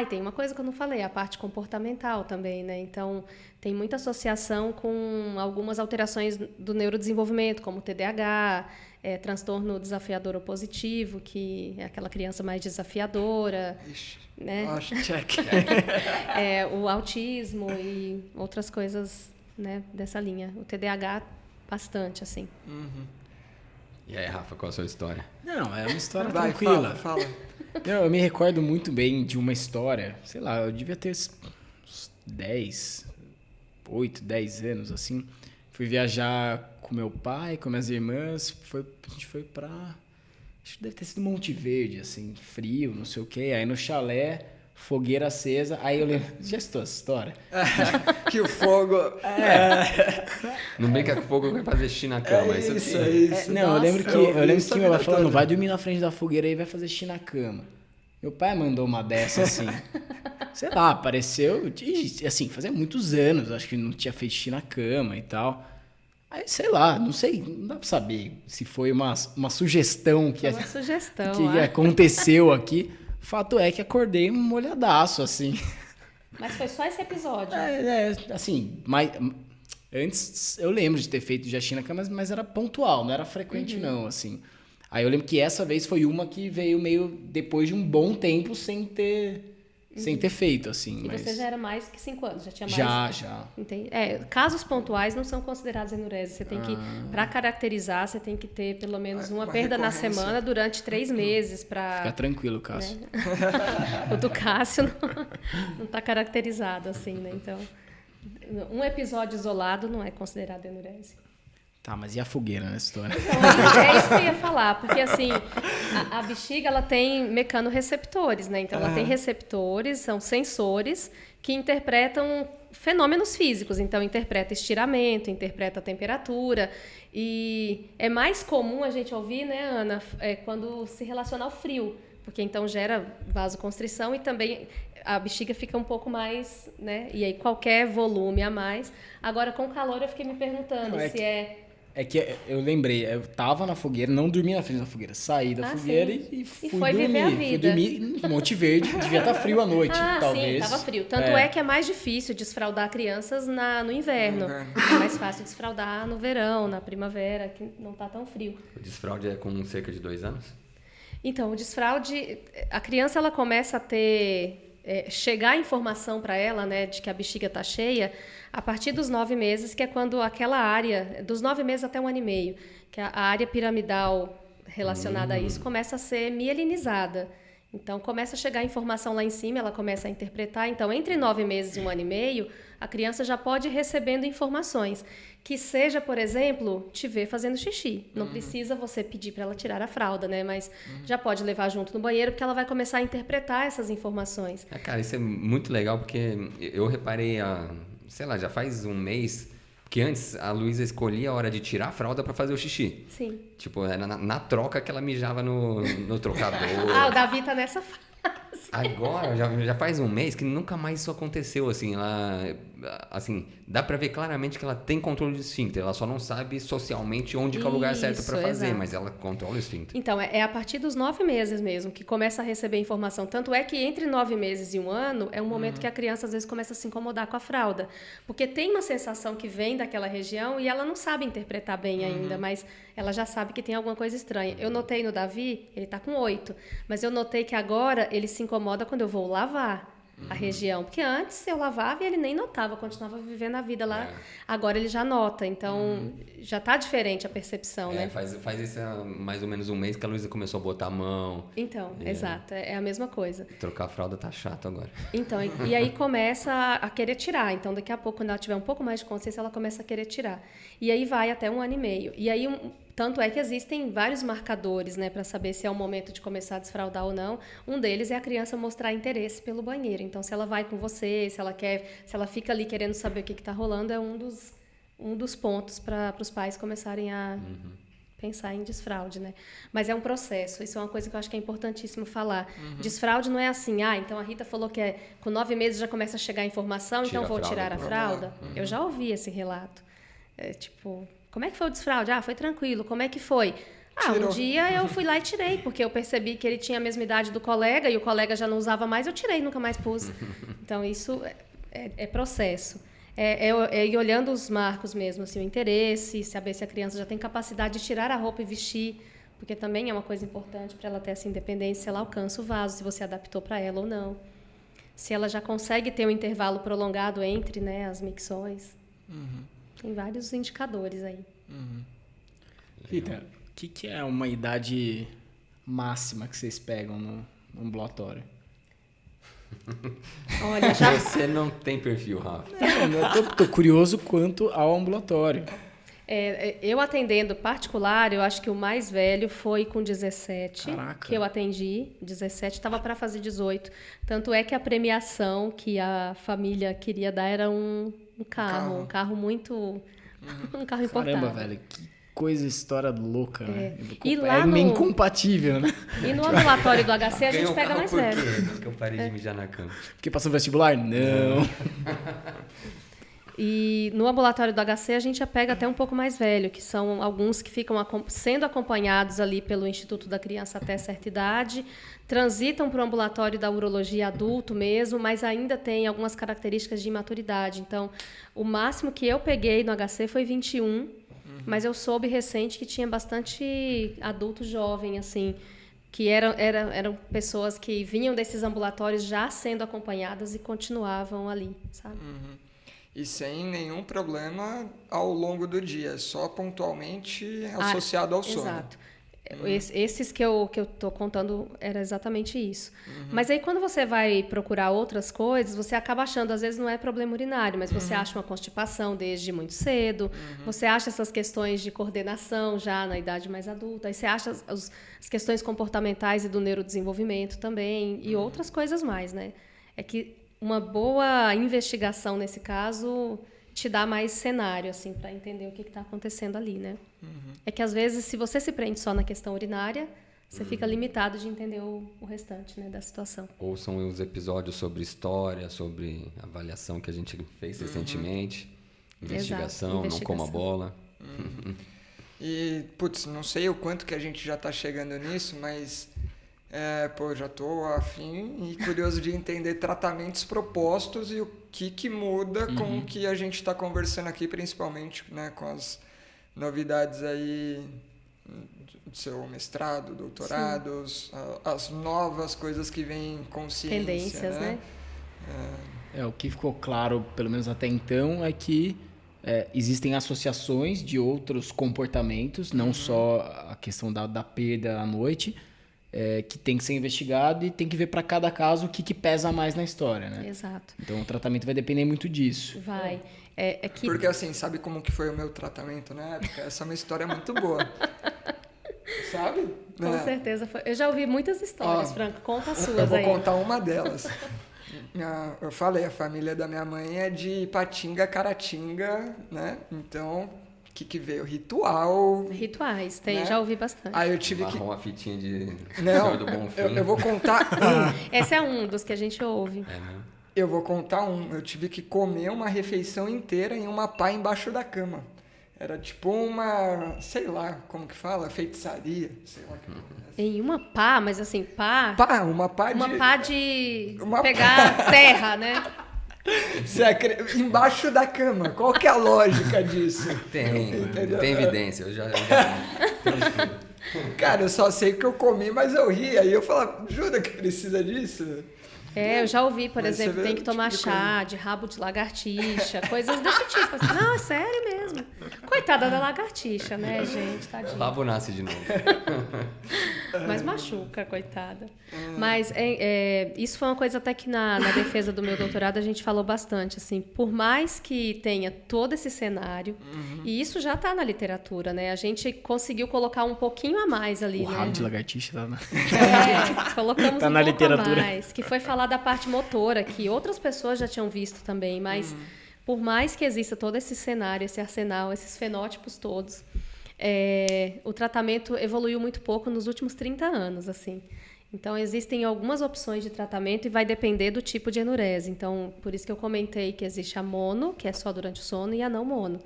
E tem uma coisa que eu não falei, a parte comportamental também, né? Então, tem muita associação com algumas alterações do neurodesenvolvimento, como TDAH, transtorno desafiador opositivo, que é aquela criança mais desafiadora. Ixi, né? acho, check. O autismo e outras coisas, né, dessa linha. O TDAH, bastante, assim. E aí, Rafa, qual a sua história? Não, é uma história Vai, tranquila. fala. Eu me recordo muito bem de uma história, sei lá, eu devia ter uns 8, 10 anos, assim. Fui viajar com meu pai, com minhas irmãs, a gente foi pra... Acho que deve ter sido Monte Verde, assim, frio, não sei o quê. Aí no chalé, fogueira acesa, aí eu lembro... Já estou essa história? Que o fogo... Não brinca com fogo que vai fazer xixi na cama. Isso é aqui. isso. Não, eu Nossa. lembro que, Eu ouvi isso a meu pai vida falou, não toda. vai dormir na frente da fogueira aí, vai fazer xixi na cama. Meu pai mandou uma dessa, assim, sei lá, apareceu, assim, fazia muitos anos, acho que não tinha feito xixi na cama e tal. Aí, sei lá, não sei, não dá pra saber se foi uma sugestão que, Foi uma sugestão, que aconteceu aqui. Fato é que acordei molhadaço, assim. Mas foi só esse episódio. Assim, mas antes eu lembro de ter feito já xixi na cama, mas era pontual, não era frequente não, assim. Aí eu lembro que essa vez foi uma que veio meio depois de um bom tempo sem ter feito, assim. E mas você já era mais que 5 anos, já tinha mais... Já. Entendi. Casos pontuais não são considerados enurese. Você tem que, para caracterizar, você tem que ter pelo menos uma perda na recorrência. semana durante 3 meses Fica para... tranquilo, Cássio. O do Cássio não está caracterizado assim, né? Então, um episódio isolado não é considerado enurese. Tá, mas e a fogueira nessa história? Então, é isso que eu ia falar, porque assim, a bexiga ela tem mecanorreceptores, né? Então ela tem receptores, são sensores que interpretam fenômenos físicos. Então interpreta estiramento, interpreta a temperatura. E é mais comum a gente ouvir, né, Ana, quando se relaciona ao frio, porque então gera vasoconstrição e também a bexiga fica um pouco mais, né? E aí qualquer volume a mais. Agora com calor eu fiquei me perguntando Não, se É que eu lembrei, eu tava na fogueira, não dormi na frente da fogueira, saí da fogueira sim. e fui foi dormir. viver a vida. Fui dormir em Monte Verde, devia estar frio à noite, talvez. Sim, tava frio. Tanto é que é mais difícil desfraldar crianças no inverno. É mais fácil desfraldar no verão, na primavera, que não tá tão frio. O desfraude é com cerca de 2 anos? Então, o desfraude, a criança ela começa a ter... chegar a informação para ela, né, de que a bexiga está cheia, a partir dos 9 meses, que é quando aquela área, dos 9 meses até 1 ano e meio, que a área piramidal relacionada a isso começa a ser mielinizada. Então, começa a chegar a informação lá em cima, ela começa a interpretar. Então, entre 9 meses e 1 ano e meio, a criança já pode ir recebendo informações. Que seja, por exemplo, te ver fazendo xixi. Não precisa você pedir para ela tirar a fralda, né? Mas já pode levar junto no banheiro, porque ela vai começar a interpretar essas informações. Cara, isso é muito legal, porque eu reparei, sei lá, já faz um mês, que antes a Luísa escolhia a hora de tirar a fralda para fazer o xixi. Sim. Tipo, era na troca que ela mijava no trocador. O Davi tá nessa fase. Agora, já faz um mês que nunca mais isso aconteceu, assim, assim, dá pra ver claramente que ela tem controle de esfíncter, ela só não sabe socialmente onde que é o lugar certo pra fazer, exato. mas ela controla o esfíncter. Então, é a partir dos 9 meses mesmo que começa a receber informação. Tanto é que entre 9 meses e 1 ano é um momento que a criança às vezes começa a se incomodar com a fralda. Porque tem uma sensação que vem daquela região e ela não sabe interpretar bem ainda, mas ela já sabe que tem alguma coisa estranha. Eu notei no Davi, ele tá com 8, mas eu notei que agora ele se incomoda quando eu vou lavar a região. Porque antes eu lavava e ele nem notava, continuava vivendo a vida lá. Agora ele já nota, então já tá diferente a percepção, né? Faz isso há mais ou menos um mês que a Luísa começou a botar a mão. Então, exato, é a mesma coisa. Trocar a fralda tá chato agora. Então, e aí começa a querer tirar. Então, daqui a pouco, quando ela tiver um pouco mais de consciência, ela começa a querer tirar. E aí vai até 1 ano e meio. E aí, Tanto é que existem vários marcadores, né, para saber se é o momento de começar a desfraldar ou não. Um deles é a criança mostrar interesse pelo banheiro. Então, se ela vai com você, se ela fica ali querendo saber o que está rolando, é um dos pontos para os pais começarem a pensar em desfraude, né? Mas é um processo. Isso é uma coisa que eu acho que é importantíssimo falar. Desfraude não é assim, então a Rita falou que com 9 meses já começa a chegar a informação, então vou tirar a fralda. Eu já ouvi esse relato. Como é que foi o desfraude? Foi tranquilo. Como é que foi? Um dia eu fui lá e tirei, porque eu percebi que ele tinha a mesma idade do colega e o colega já não usava mais, eu tirei, nunca mais pus. Então, isso é processo. É ir olhando os marcos mesmo, assim, o interesse, saber se a criança já tem capacidade de tirar a roupa e vestir, porque também é uma coisa importante para ela ter essa independência, se ela alcança o vaso, se você adaptou para ela ou não. Se ela já consegue ter um intervalo prolongado entre, né, as micções. Tem vários indicadores aí. Rita, o que é uma idade máxima que vocês pegam no ambulatório? Olha, Você não tem perfil, Rafa. Eu tô curioso quanto ao ambulatório. Eu atendendo particular, eu acho que o mais velho foi com 17. Caraca. Que eu atendi. 17, estava para fazer 18. Tanto é que a premiação que a família queria dar era um carro muito... Um carro importado. Caramba, velho, que coisa, história louca, né? E lá é meio incompatível, né? E no ambulatório do HC a gente Ganhou pega mais por quê? velho. Porque eu parei de mijar na cama. Porque passou no vestibular? Não. E no ambulatório do HC a gente já pega até um pouco mais velho, que são alguns que ficam sendo acompanhados ali pelo Instituto da Criança até certa idade, transitam para o ambulatório da urologia adulto mesmo, mas ainda tem algumas características de imaturidade. Então, o máximo que eu peguei no HC foi 21, mas eu soube recente que tinha bastante adulto jovem, assim, que eram pessoas que vinham desses ambulatórios já sendo acompanhadas e continuavam ali, sabe? E sem nenhum problema ao longo do dia, só pontualmente associado ao sono. Exato. Esses que eu estou contando era exatamente isso. Mas aí quando você vai procurar outras coisas, você acaba achando, às vezes não é problema urinário, mas você acha uma constipação desde muito cedo, você acha essas questões de coordenação já na idade mais adulta, aí você acha as questões comportamentais e do neurodesenvolvimento também, e outras coisas mais, né? É que uma boa investigação nesse caso te dá mais cenário, assim, para entender o que está acontecendo ali, né? É que, às vezes, se você se prende só na questão urinária, você fica limitado de entender o restante, né, da situação. Ou são os episódios sobre história, sobre avaliação que a gente fez recentemente, investigação, não coma bola. E, não sei o quanto que a gente já está chegando nisso, mas... já estou afim e curioso de entender tratamentos propostos e o que muda com o que a gente está conversando aqui, principalmente, né, com as novidades aí do seu mestrado, doutorados, as novas coisas que vêm em consciência. Tendências, né? O que ficou claro, pelo menos até então, é que existem associações de outros comportamentos, não só a questão da perda à noite, que tem que ser investigado e tem que ver para cada caso o que pesa mais na história, né? Exato. Então o tratamento vai depender muito disso. Vai. Porque assim, sabe como que foi o meu tratamento na época? Essa é uma história muito boa. Sabe? Com certeza foi. Eu já ouvi muitas histórias, Franco. Conta as suas aí. Eu vou contar uma delas. Eu falei, a família da minha mãe é de Ipatinga, Caratinga, né? Então... que veio? Ritual. Rituais, tem, né? Já ouvi bastante. Aí eu tive que... uma fitinha de... Não, do bom fim. Eu vou contar Esse é um dos que a gente ouve. Eu vou contar eu tive que comer uma refeição inteira em uma pá embaixo da cama. Era tipo uma, sei lá, como que fala? Feitiçaria, sei lá. Em uma pá, mas assim, pá... Uma pá de pegar terra, né? Embaixo da cama. Qual que é a lógica disso? Tem evidência. Eu já Cara, eu só sei que eu comi, mas eu ri. Aí eu falava, jura que precisa disso? Eu já ouvi, por exemplo, tem que tomar chá de rabo de lagartixa, coisas desse tipo. Assim, não, é sério mesmo. Coitada da lagartixa, né, gente? Tadinha. O rabo nasce de novo. Mas machuca, coitada. Mas isso foi uma coisa até que na defesa do meu doutorado a gente falou bastante, assim, por mais que tenha todo esse cenário, e isso já está na literatura, né? A gente conseguiu colocar um pouquinho a mais ali, o né? rabo de lagartixa tá na... Colocamos tá um na pouco literatura. a mais, que foi falar da parte motora, que outras pessoas já tinham visto também, mas por mais que exista todo esse cenário, esse arsenal, esses fenótipos todos, o tratamento evoluiu muito pouco nos últimos 30 anos, assim. Então, existem algumas opções de tratamento e vai depender do tipo de enurese. Então, por isso que eu comentei que existe a mono, que é só durante o sono, e a não mono.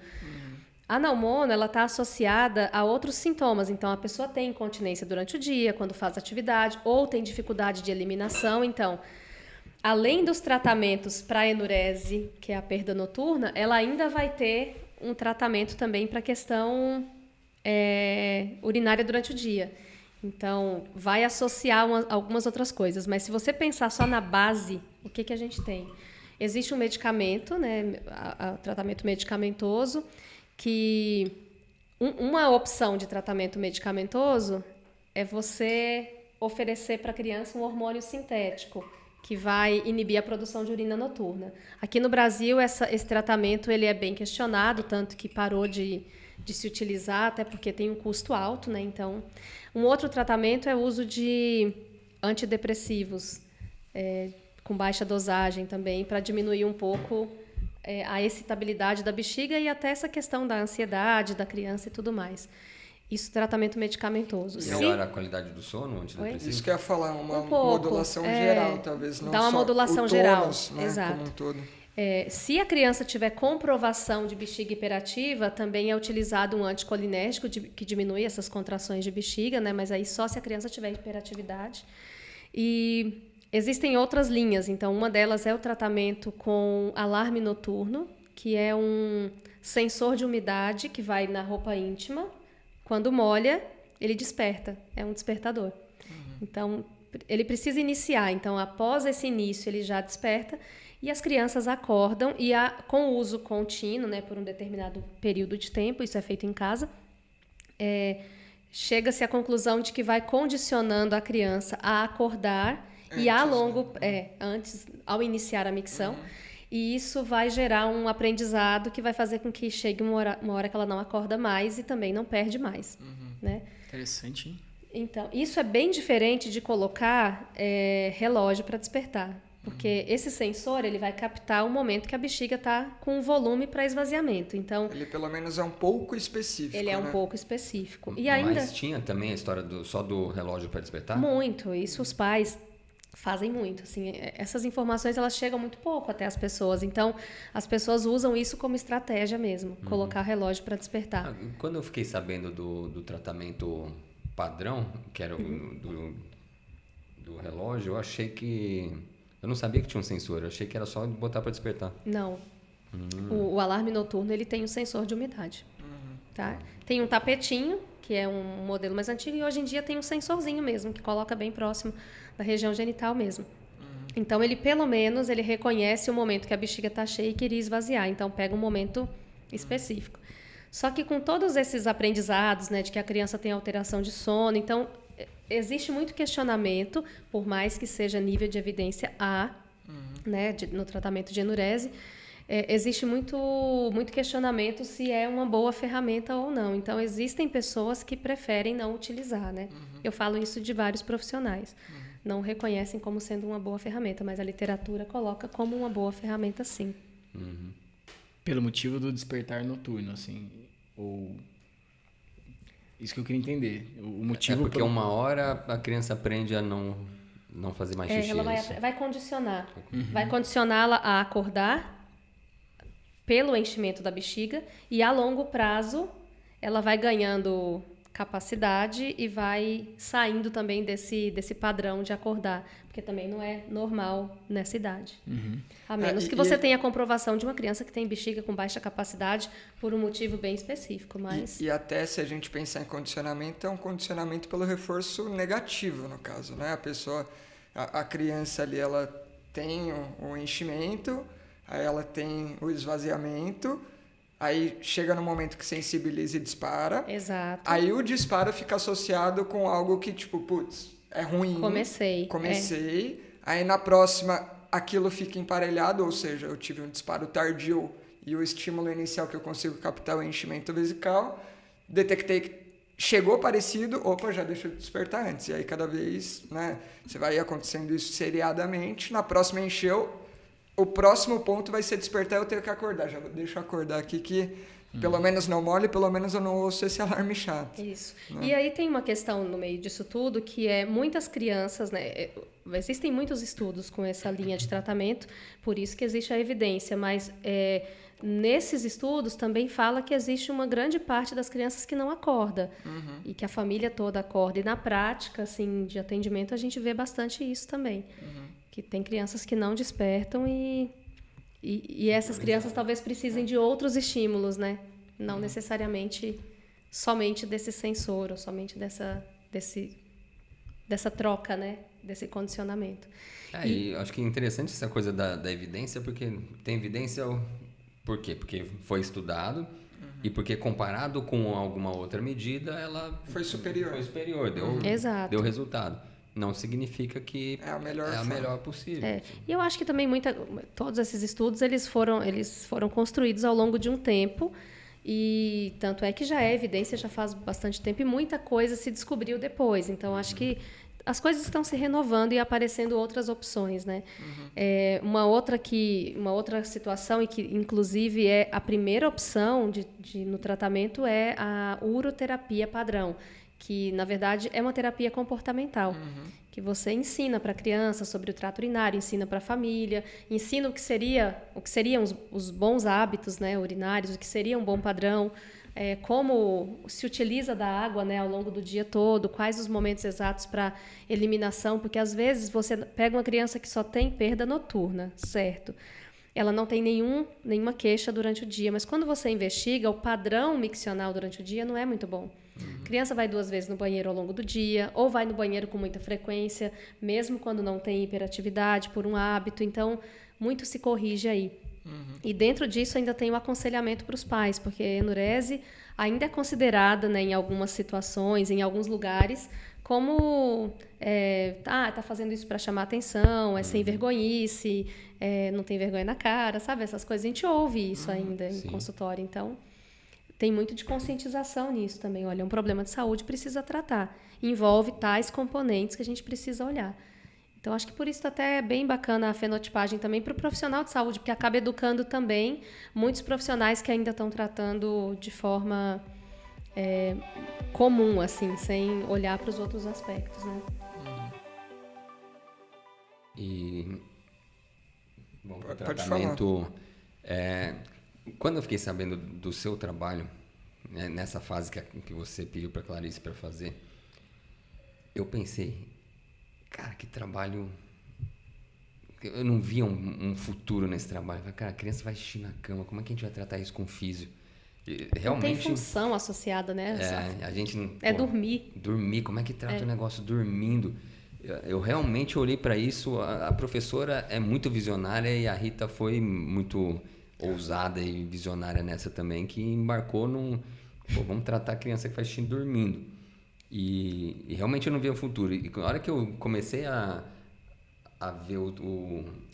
A não mono, ela está associada a outros sintomas. Então, a pessoa tem incontinência durante o dia, quando faz atividade, ou tem dificuldade de eliminação. Então, além dos tratamentos para enurese, que é a perda noturna, ela ainda vai ter um tratamento também para a questão urinária durante o dia. Então, vai associar algumas outras coisas. Mas se você pensar só na base, o que a gente tem? Existe um medicamento, né, tratamento medicamentoso, que uma opção de tratamento medicamentoso é você oferecer para a criança um hormônio sintético, que vai inibir a produção de urina noturna. Aqui no Brasil, esse tratamento ele é bem questionado, tanto que parou de se utilizar, até porque tem um custo alto, né? Então, um outro tratamento é o uso de antidepressivos com baixa dosagem também, para diminuir um pouco a excitabilidade da bexiga e até essa questão da ansiedade da criança e tudo mais. Isso, tratamento medicamentoso. Melhora a qualidade do sono, antidepressivo? Isso que eu ia falar, uma pouco, modulação geral, talvez. Não dá uma só modulação o geral, tônus, né, exato. como um todo. Se a criança tiver comprovação de bexiga hiperativa, também é utilizado um anticolinérgico que diminui essas contrações de bexiga, né? Mas aí só se a criança tiver hiperatividade. E existem outras linhas, então uma delas é o tratamento com alarme noturno, que é um sensor de umidade que vai na roupa íntima. Quando molha, ele desperta, é um despertador. Então, ele precisa iniciar. Então, após esse início, ele já desperta e as crianças acordam e com o uso contínuo, né, por um determinado período de tempo, isso é feito em casa, chega-se à conclusão de que vai condicionando a criança a acordar antes, ao iniciar a micção. E isso vai gerar um aprendizado que vai fazer com que chegue uma hora que ela não acorda mais e também não perde mais. Né? Interessante, hein? Então, isso é bem diferente de colocar relógio para despertar. Porque esse sensor ele vai captar o momento que a bexiga está com volume para esvaziamento. Então, ele pelo menos é um pouco específico. Ele é um pouco específico. E ainda... Mas tinha também a história só do relógio para despertar? Muito. Isso os pais fazem muito. Assim, essas informações elas chegam muito pouco até as pessoas. Então, as pessoas usam isso como estratégia mesmo. Colocar relógio para despertar. Quando eu fiquei sabendo do tratamento padrão, que era do relógio, eu achei que... Eu não sabia que tinha um sensor, eu achei que era só botar para despertar. Não. O alarme noturno ele tem um sensor de umidade. Tá? Tem um tapetinho, que é um modelo mais antigo, e hoje em dia tem um sensorzinho mesmo, que coloca bem próximo da região genital mesmo. Então, ele pelo menos ele reconhece o momento que a bexiga está cheia e queria esvaziar. Então, pega um momento específico. Só que com todos esses aprendizados, né, de que a criança tem alteração de sono, então... Existe muito questionamento, por mais que seja nível de evidência A, né, no tratamento de enurese, existe muito questionamento se é uma boa ferramenta ou não. Então, existem pessoas que preferem não utilizar, né? Eu falo isso de vários profissionais. Não reconhecem como sendo uma boa ferramenta, mas a literatura coloca como uma boa ferramenta, sim. Pelo motivo do despertar noturno, assim, ou... Isso que eu queria entender. O motivo porque uma hora a criança aprende a não fazer mais xixi. Ela vai condicionar. Vai condicioná-la a acordar pelo enchimento da bexiga e, a longo prazo, ela vai ganhando capacidade e vai saindo também desse padrão de acordar, porque também não é normal nessa idade. A menos que você tenha a comprovação de uma criança que tem bexiga com baixa capacidade por um motivo bem específico. Mas... E até se a gente pensar em condicionamento, é um condicionamento pelo reforço negativo, no caso, né? A pessoa, a criança ali, ela tem o enchimento, aí ela tem o esvaziamento, Aí chega no momento que sensibiliza e dispara. Exato. Aí o disparo fica associado com algo que, tipo, putz, é ruim. Comecei. Aí na próxima aquilo fica emparelhado, ou seja, eu tive um disparo tardio e o estímulo inicial que eu consigo captar é o enchimento vesical. Detectei que chegou parecido, opa, já deixa eu despertar antes. E aí cada vez, né, você vai acontecendo isso seriadamente. Na próxima encheu, o próximo ponto vai ser despertar, eu tenho que acordar. Já deixa eu acordar aqui que pelo menos não mole, pelo menos eu não ouço esse alarme chato. Isso. Né? E aí tem uma questão no meio disso tudo, que é muitas crianças, né? Existem muitos estudos com essa linha de tratamento, por isso que existe a evidência, mas nesses estudos também fala que existe uma grande parte das crianças que não acorda, e que a família toda acorda. E na prática, assim, de atendimento, a gente vê bastante isso também, que tem crianças que não despertam e essas crianças talvez precisem de outros estímulos, né? Não necessariamente somente desse sensor, ou somente dessa troca, né? Desse condicionamento. E acho que é interessante essa coisa da evidência, porque tem evidência... Por quê? Porque foi estudado e porque comparado com alguma outra medida, ela foi superior. Deu resultado. Não significa que é a melhor possível. E eu acho que também todos esses estudos eles foram construídos ao longo de um tempo, e tanto é que já é evidência, já faz bastante tempo, e muita coisa se descobriu depois. Então, acho que as coisas estão se renovando e aparecendo outras opções, né? Uma outra situação, e que inclusive é a primeira opção no tratamento, é a uroterapia padrão, que na verdade é uma terapia comportamental, que você ensina para a criança sobre o trato urinário, ensina para a família, ensina o que seriam os bons hábitos, né, urinários, o que seria um bom padrão, como se utiliza da água, né, ao longo do dia todo, quais os momentos exatos para eliminação, porque às vezes você pega uma criança que só tem perda noturna, certo? Ela não tem nenhuma queixa durante o dia, mas quando você investiga, o padrão miccional durante o dia não é muito bom. A criança vai 2 vezes no banheiro ao longo do dia, ou vai no banheiro com muita frequência, mesmo quando não tem hiperatividade, por um hábito. Então, muito se corrige aí. E dentro disso ainda tem o aconselhamento para os pais, porque a enurese ainda é considerada, né, em algumas situações, em alguns lugares, como tá fazendo isso para chamar atenção, sem vergonhice, não tem vergonha na cara, sabe? Essas coisas, a gente ouve isso ainda em consultório. Então, tem muito de conscientização nisso também. Olha, é um problema de saúde, precisa tratar. Envolve tais componentes que a gente precisa olhar. Então, acho que por isso até é bem bacana a fenotipagem também para o profissional de saúde, porque acaba educando também muitos profissionais que ainda estão tratando de forma comum, assim, sem olhar para os outros aspectos, né? E, bom, o tratamento... Quando eu fiquei sabendo do seu trabalho, né, nessa fase que você pediu para a Clarice para fazer, eu pensei, cara, que trabalho... Eu não via um futuro nesse trabalho. Cara, a criança vai xixi na cama, como é que a gente vai tratar isso com físio? Realmente, não tem função associada, né? A gente não... dormir. Dormir, como é que trata o negócio dormindo? Eu realmente olhei para isso, a professora é muito visionária e a Rita foi muito ousada e visionária nessa também, que embarcou vamos tratar a criança que faz xixi dormindo. E realmente eu não via o futuro. E na hora que eu comecei a ver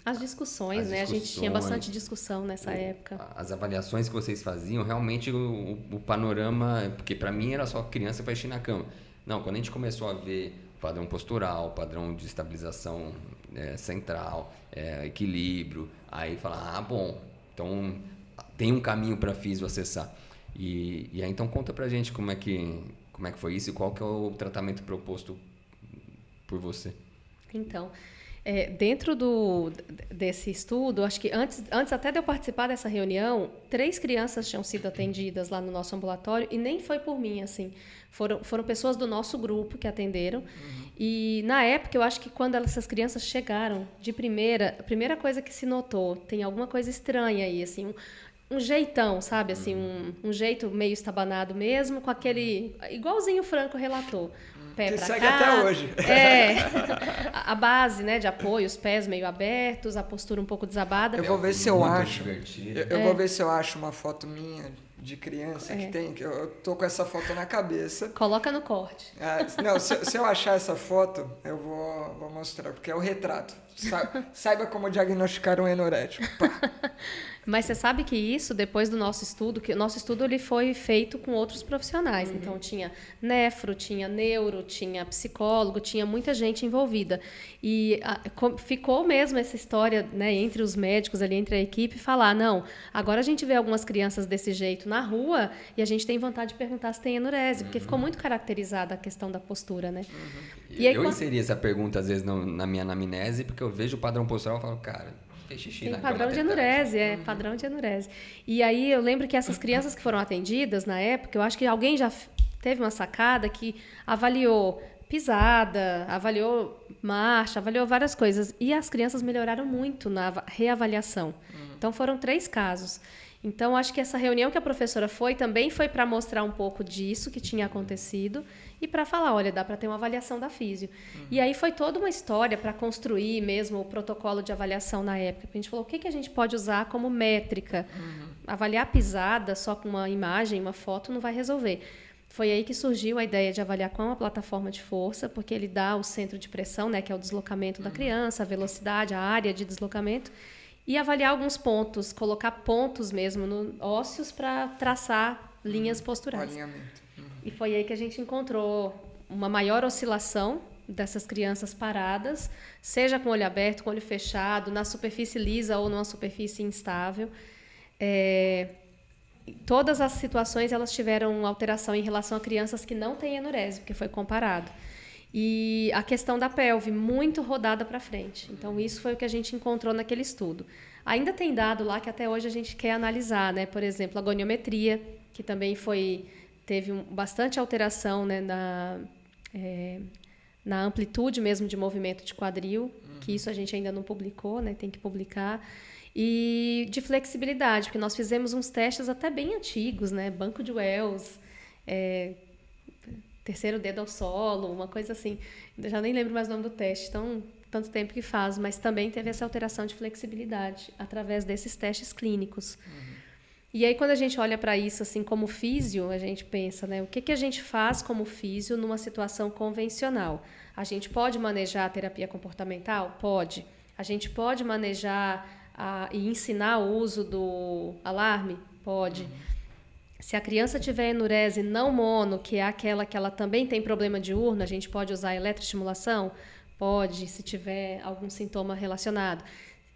as discussões, né? A gente tinha bastante discussão nessa época. As avaliações que vocês faziam, realmente o panorama... Porque para mim era só criança que faz xixi na cama. Não, quando a gente começou a ver padrão postural, padrão de estabilização central, equilíbrio, aí falar, bom, então tem um caminho para físio acessar. E aí então conta pra gente como é que foi isso e qual que é o tratamento proposto por você. Então, dentro desse estudo, acho que antes até de eu participar dessa reunião, 3 crianças tinham sido atendidas lá no nosso ambulatório, e nem foi por mim, assim. Foram pessoas do nosso grupo que atenderam. E, na época, eu acho que quando essas crianças chegaram de primeira, a primeira coisa que se notou, tem alguma coisa estranha aí, assim, um jeitão, sabe? Assim, um jeito meio estabanado mesmo, com aquele... Igualzinho o Franco relatou. pé que para segue cá. até hoje. A base, né, de apoio, os pés meio abertos, a postura um pouco desabada. Eu vou ver se eu Muito acho. divertido. Eu vou ver se eu acho uma foto minha de criança que tem, que eu tô com essa foto na cabeça. Coloca no corte. Não, se eu achar essa foto, eu vou mostrar, porque é o retrato. Saiba como diagnosticar um anorético. Mas você sabe que isso, depois do nosso estudo, que o nosso estudo ele foi feito com outros profissionais. Então, tinha nefro, tinha neuro, tinha psicólogo, tinha muita gente envolvida. E ficou mesmo essa história, né, entre os médicos ali, entre a equipe, falar, não, agora a gente vê algumas crianças desse jeito na rua e a gente tem vontade de perguntar se tem enurese, porque ficou muito caracterizada a questão da postura, né? E aí, eu inseri essa pergunta, às vezes, na minha anamnese, porque eu vejo o padrão postural e falo, cara, fez xixi na cama. Padrão de enurese, padrão de enurese. E aí eu lembro que essas crianças que foram atendidas na época, eu acho que alguém já teve uma sacada que avaliou pisada, avaliou marcha, avaliou várias coisas. E as crianças melhoraram muito na reavaliação. Então foram 3 casos. Então, acho que essa reunião que a professora também foi para mostrar um pouco disso que tinha acontecido e para falar, olha, dá para ter uma avaliação da físio. E aí foi toda uma história para construir mesmo o protocolo de avaliação na época. A gente falou, o que a gente pode usar como métrica? Avaliar pisada só com uma imagem, uma foto, não vai resolver. Foi aí que surgiu a ideia de avaliar com a plataforma de força, porque ele dá o centro de pressão, né, que é o deslocamento da criança, a velocidade, a área de deslocamento, e avaliar alguns pontos, colocar pontos mesmo ósseos para traçar linhas posturais. Alinhamento. E foi aí que a gente encontrou uma maior oscilação dessas crianças paradas, seja com o olho aberto, com o olho fechado, na superfície lisa ou numa superfície instável. Todas as situações elas tiveram alteração em relação a crianças que não têm enurese, porque foi comparado. E a questão da pelve, muito rodada para frente. Então, isso foi o que a gente encontrou naquele estudo. Ainda tem dado lá que até hoje a gente quer analisar, né? Por exemplo, a goniometria, que também teve bastante alteração, né, na amplitude mesmo de movimento de quadril, que isso a gente ainda não publicou, né? Tem que publicar. E de flexibilidade, porque nós fizemos uns testes até bem antigos, né? Banco de Wells, terceiro dedo ao solo, uma coisa assim. Eu já nem lembro mais o nome do teste, tanto tempo que faz, mas também teve essa alteração de flexibilidade através desses testes clínicos. E aí, quando a gente olha para isso assim como físio, a gente pensa, né, o que a gente faz como físio numa situação convencional? A gente pode manejar a terapia comportamental? Pode. A gente pode manejar e ensinar o uso do alarme? Pode. Se a criança tiver enurese não mono, que é aquela que ela também tem problema diurno, a gente pode usar eletroestimulação? Pode, se tiver algum sintoma relacionado.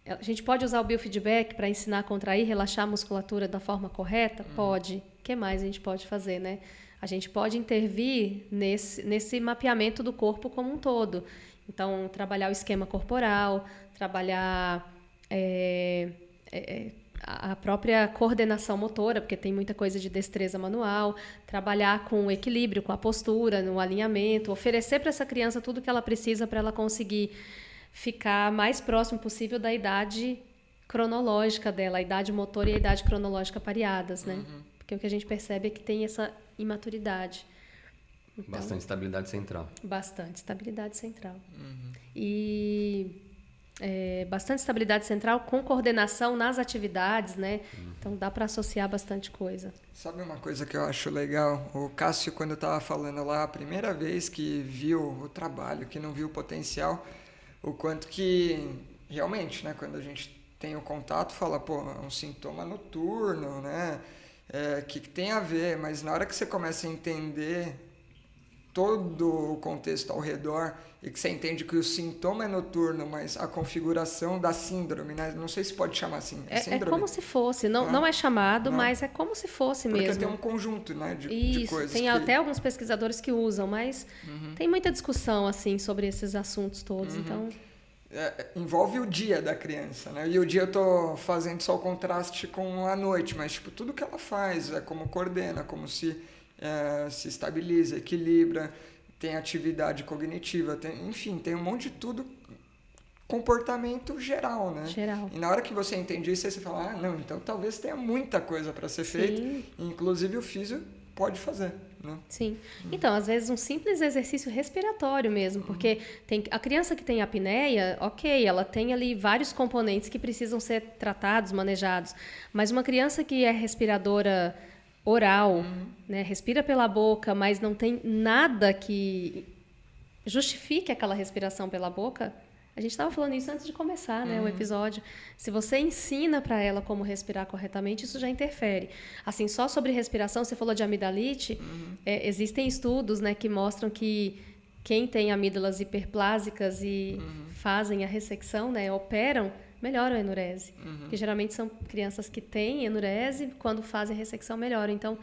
A gente pode usar o biofeedback para ensinar a contrair, relaxar a musculatura da forma correta? Pode. O que mais a gente pode fazer, né? A gente pode intervir nesse mapeamento do corpo como um todo. Então, trabalhar o esquema corporal, trabalhar a própria coordenação motora, porque tem muita coisa de destreza manual, trabalhar com o equilíbrio, com a postura, no alinhamento, oferecer para essa criança tudo que ela precisa para ela conseguir ficar mais próximo possível da idade cronológica dela, a idade motora e a idade cronológica pareadas, né? Porque o que a gente percebe é que tem essa imaturidade. Então, bastante estabilidade central. Bastante estabilidade central. E bastante estabilidade central com coordenação nas atividades, né? Então dá para associar bastante coisa. Sabe uma coisa que eu acho legal? O Cássio, quando eu estava falando lá, a primeira vez que viu o trabalho, que não viu o potencial, o quanto que realmente, né? Quando a gente tem o contato, fala, pô, é um sintoma noturno, né? Que tem a ver, mas na hora que você começa a entender todo o contexto ao redor e que você entende que o sintoma é noturno, mas a configuração da síndrome, né? Não sei se pode chamar assim. É como se fosse, não é chamado, mas é como se fosse mesmo. Porque tem um conjunto, né, de coisas. Tem até alguns pesquisadores que usam, mas tem muita discussão assim sobre esses assuntos todos, então... envolve o dia da criança, né? E o dia eu tô fazendo só o contraste com a noite, mas tipo, tudo que ela faz, como coordena, como se estabiliza, equilibra, tem atividade cognitiva, enfim, tem um monte de tudo, comportamento geral, né? Geral. E na hora que você entende isso, aí você fala, não, então talvez tenha muita coisa para ser feita, inclusive o físio pode fazer, né? Sim. Então, às vezes, um simples exercício respiratório mesmo, porque a criança que tem apneia, ok, ela tem ali vários componentes que precisam ser tratados, manejados, mas uma criança que é respiradora oral, né, respira pela boca, mas não tem nada que justifique aquela respiração pela boca. A gente estava falando isso antes de começar, né, o episódio. Se você ensina para ela como respirar corretamente, isso já interfere. Assim, só sobre respiração, você falou de amidalite, existem estudos, né, que mostram que quem tem amígdalas hiperplásicas e fazem a ressecção, né, operam, melhoram a enurese. Porque geralmente são crianças que têm enurese, quando fazem a ressecção melhoram. Então,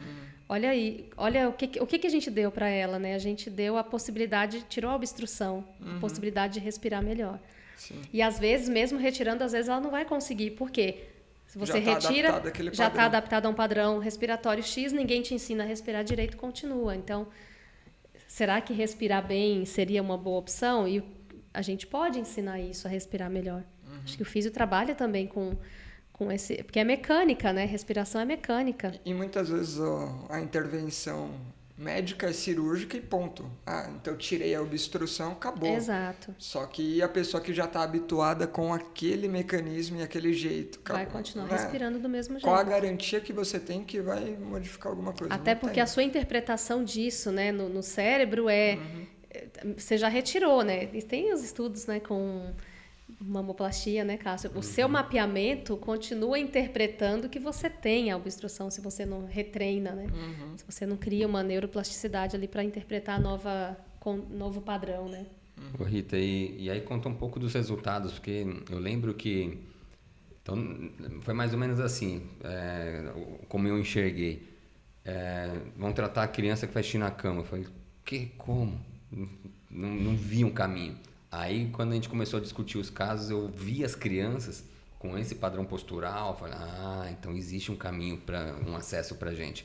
olha aí, olha o que a gente deu para ela, né? A gente deu a possibilidade, tirou a obstrução, a possibilidade de respirar melhor. Sim. E às vezes, mesmo retirando, às vezes ela não vai conseguir. Por quê? Se você retira, já está adaptado a um padrão respiratório X, ninguém te ensina a respirar direito, continua. Então, será que respirar bem seria uma boa opção? E a gente pode ensinar isso, a respirar melhor. Acho que o físio trabalha também com esse... Porque é mecânica, né? Respiração é mecânica. E muitas vezes a intervenção médica é cirúrgica e ponto. Então eu tirei a obstrução, acabou. Exato. Só que a pessoa que já está habituada com aquele mecanismo e aquele jeito... Vai continuar respirando do mesmo jeito. Qual a garantia que você tem que vai modificar alguma coisa? Até porque a sua interpretação disso, né, no cérebro é... Você já retirou, né? E tem os estudos, né, com... mamoplastia, né, Cássio? O seu mapeamento continua interpretando que você tem a obstrução se você não retreina, né? Se você não cria uma neuroplasticidade ali para interpretar novo padrão, né? Ô Rita, e aí conta um pouco dos resultados, porque eu lembro que... Então, foi mais ou menos assim, como eu enxerguei. Vão tratar a criança que faz xixi na cama. Eu falei, como? Não vi um caminho. Aí, quando a gente começou a discutir os casos, eu vi as crianças com esse padrão postural. Falei, então existe um caminho, um acesso para a gente.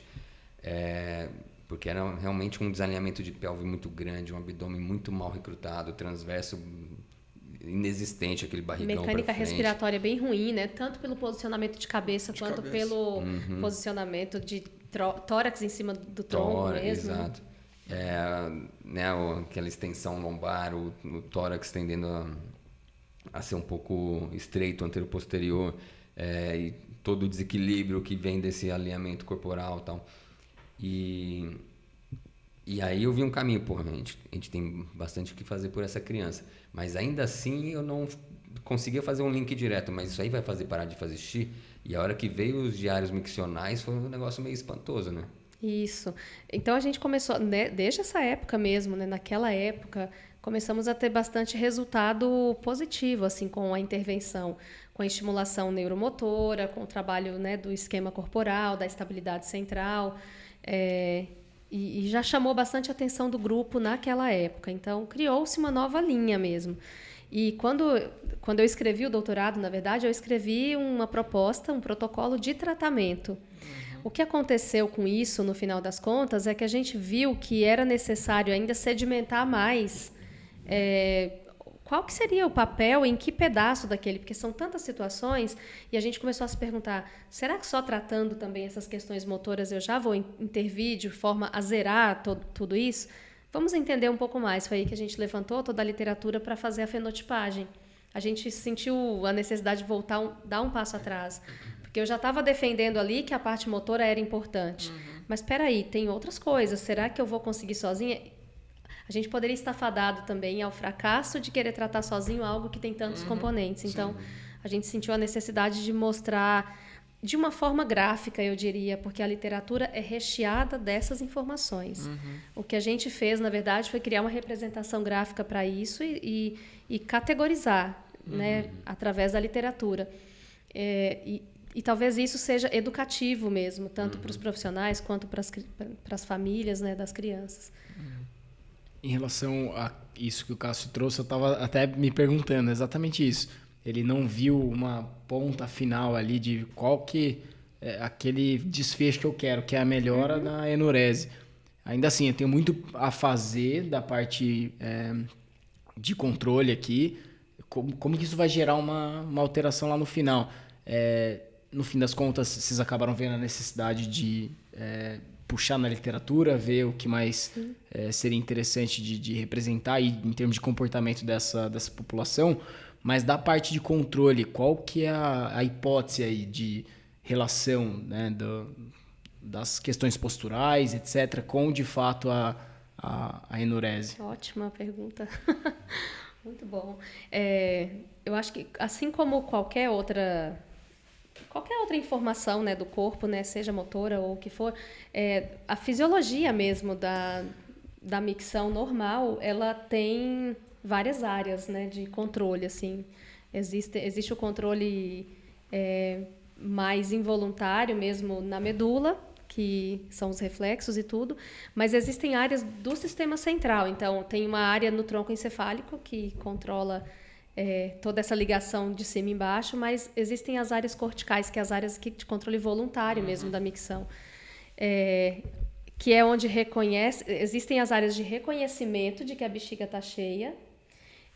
Porque era realmente um desalinhamento de pelve muito grande, um abdômen muito mal recrutado, transverso inexistente, aquele barrigão para frente. Mecânica respiratória bem ruim, né? Tanto pelo posicionamento de cabeça quanto pelo posicionamento de tórax em cima do tronco mesmo. Exato. Aquela extensão lombar, o tórax tendendo a ser um pouco estreito, anteroposterior, e todo o desequilíbrio que vem desse alinhamento corporal e tal. E aí eu vi um caminho, a gente tem bastante o que fazer por essa criança, mas ainda assim eu não conseguia fazer um link direto, mas isso aí vai fazer parar de fazer xixi, e a hora que veio os diários miccionais foi um negócio meio espantoso, né? Isso. Então a gente começou, né, desde essa época mesmo, né, naquela época, começamos a ter bastante resultado positivo, assim, com a intervenção, com a estimulação neuromotora, com o trabalho, né, do esquema corporal, da estabilidade central, e já chamou bastante a atenção do grupo naquela época. Então criou-se uma nova linha mesmo. E quando eu escrevi o doutorado, na verdade, eu escrevi uma proposta, um protocolo de tratamento. O que aconteceu com isso, no final das contas, é que a gente viu que era necessário ainda sedimentar mais qual que seria o papel, em que pedaço daquele, porque são tantas situações, e a gente começou a se perguntar, será que só tratando também essas questões motoras eu já vou intervir de forma a zerar tudo isso? Vamos entender um pouco mais. Foi aí que a gente levantou toda a literatura para fazer a fenotipagem. A gente sentiu a necessidade de dar um passo atrás. Porque eu já estava defendendo ali que a parte motora era importante. Mas espera aí, tem outras coisas. Será que eu vou conseguir sozinha? A gente poderia estar fadado também ao fracasso de querer tratar sozinho algo que tem tantos componentes. Então, a gente sentiu a necessidade de mostrar de uma forma gráfica, eu diria, porque a literatura é recheada dessas informações. O que a gente fez, na verdade, foi criar uma representação gráfica para isso e categorizar, né, através da literatura. E talvez isso seja educativo mesmo, tanto para os profissionais quanto para as famílias, né, das crianças. Em relação a isso que o Cássio trouxe, eu estava até me perguntando exatamente isso. Ele não viu uma ponta final ali de qual que é aquele desfecho que eu quero, que é a melhora na enurese. Ainda assim, eu tenho muito a fazer da parte de controle aqui. Como que isso vai gerar uma alteração lá no final? no fim das contas, vocês acabaram vendo a necessidade de puxar na literatura, ver o que mais seria interessante de representar aí, em termos de comportamento dessa população, mas da parte de controle, qual que é a hipótese aí de relação, né, das questões posturais, etc., com, de fato, a enurese? Ótima pergunta. Muito bom. Eu acho que, assim como qualquer outra informação, né, do corpo, né, seja motora ou o que for, a fisiologia mesmo da micção normal, ela tem várias áreas, né, de controle. Assim. Existe o controle mais involuntário mesmo na medula, que são os reflexos e tudo, mas existem áreas do sistema central. Então, tem uma área no tronco encefálico que controla toda essa ligação de cima e embaixo, mas existem as áreas corticais, que é as áreas de controle voluntário mesmo da micção, que é onde existem as áreas de reconhecimento de que a bexiga está cheia,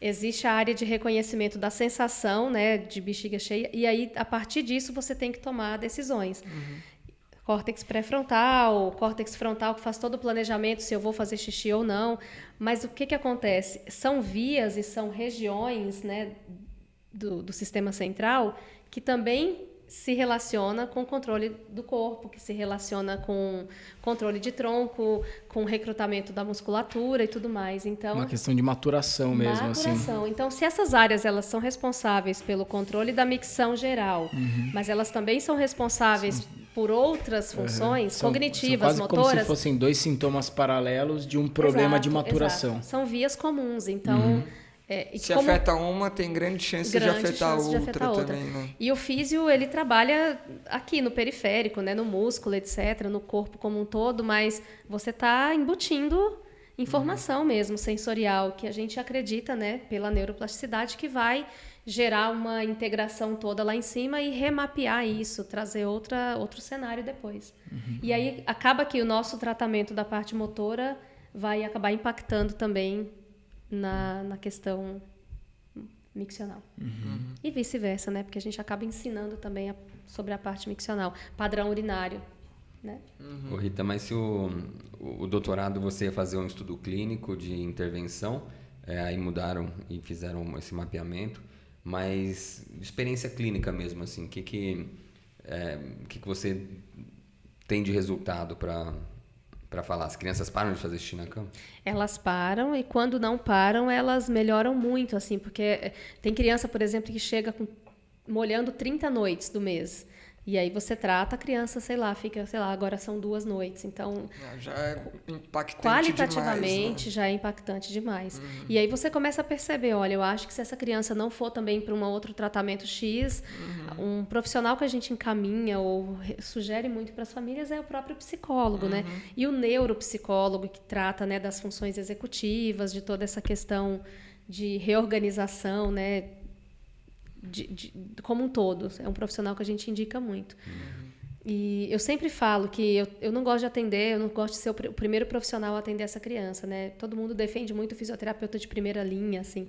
existe a área de reconhecimento da sensação, né, de bexiga cheia, e aí, a partir disso, você tem que tomar decisões. Córtex pré-frontal, córtex frontal que faz todo o planejamento se eu vou fazer xixi ou não. Mas o que acontece? São vias e são regiões, né, do sistema central que também se relaciona com o controle do corpo, que se relaciona com controle de tronco, com recrutamento da musculatura e tudo mais. Então, uma questão de maturação mesmo. Maturação. Assim. Então, se essas áreas elas são responsáveis pelo controle da micção geral, mas elas também são responsáveis por outras funções cognitivas, são quase motoras. Como se fossem dois sintomas paralelos de um problema de maturação. Exato. São vias comuns. Então, se afeta uma, tem grande chance de afetar a outra também, né? E o físio, ele trabalha aqui no periférico, né, no músculo, etc., no corpo como um todo, mas você está embutindo informação mesmo, sensorial, que a gente acredita, né, pela neuroplasticidade, que vai gerar uma integração toda lá em cima e remapear isso, trazer outro cenário depois. E aí acaba que o nosso tratamento da parte motora vai acabar impactando também na questão miccional. E vice-versa, né? Porque a gente acaba ensinando também sobre a parte miccional. Padrão urinário, né? Ô, Rita, mas se o doutorado você ia fazer um estudo clínico de intervenção, aí mudaram e fizeram esse mapeamento, mas experiência clínica mesmo, assim, o que você tem de resultado para falar? As crianças param de fazer xixi na cama? Elas param, e quando não param, elas melhoram muito, assim, porque tem criança, por exemplo, que chega molhando 30 noites do mês. E aí você trata a criança, fica, agora são 2 noites. Então, já é impactante qualitativamente demais, né? Já é impactante demais. E aí você começa a perceber, olha, eu acho que se essa criança não for também para um outro tratamento X, um profissional que a gente encaminha ou sugere muito para as famílias é o próprio psicólogo, né? E o neuropsicólogo que trata, né, das funções executivas, de toda essa questão de reorganização, né? Como um todo. É um profissional que a gente indica muito. E eu sempre falo que eu não gosto de atender, eu não gosto de ser o primeiro profissional a atender essa criança, né? Todo mundo defende muito o fisioterapeuta de primeira linha, assim.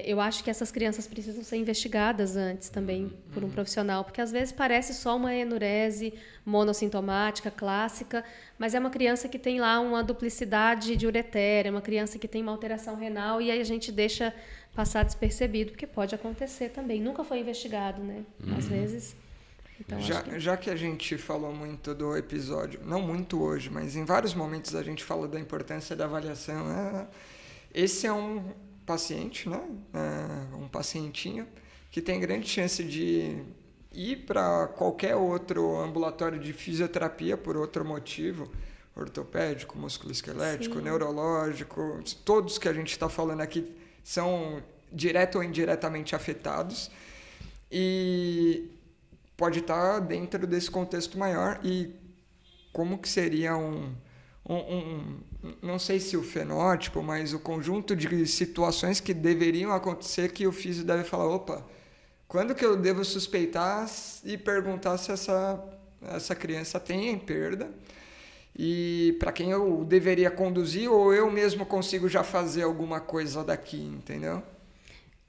Eu acho que essas crianças precisam ser investigadas antes também por um profissional, porque às vezes parece só uma enurese monossintomática, clássica, mas é uma criança que tem lá uma duplicidade de uretério, é uma criança que tem uma alteração renal, e aí a gente deixa passar despercebido, porque pode acontecer também. Nunca foi investigado, né? Às vezes. Então, já que a gente falou muito do episódio, não muito hoje, mas em vários momentos a gente fala da importância da avaliação. Esse é um paciente, né? Um pacientinho que tem grande chance de ir para qualquer outro ambulatório de fisioterapia por outro motivo, ortopédico, musculoesquelético, neurológico, todos que a gente está falando aqui são direto ou indiretamente afetados, e pode estar dentro desse contexto maior. E como que seria não sei se o fenótipo, mas o conjunto de situações que deveriam acontecer que o físio deve falar, opa, quando que eu devo suspeitar e perguntar se essa criança tem perda, e para quem eu deveria conduzir, ou eu mesmo consigo já fazer alguma coisa daqui, entendeu?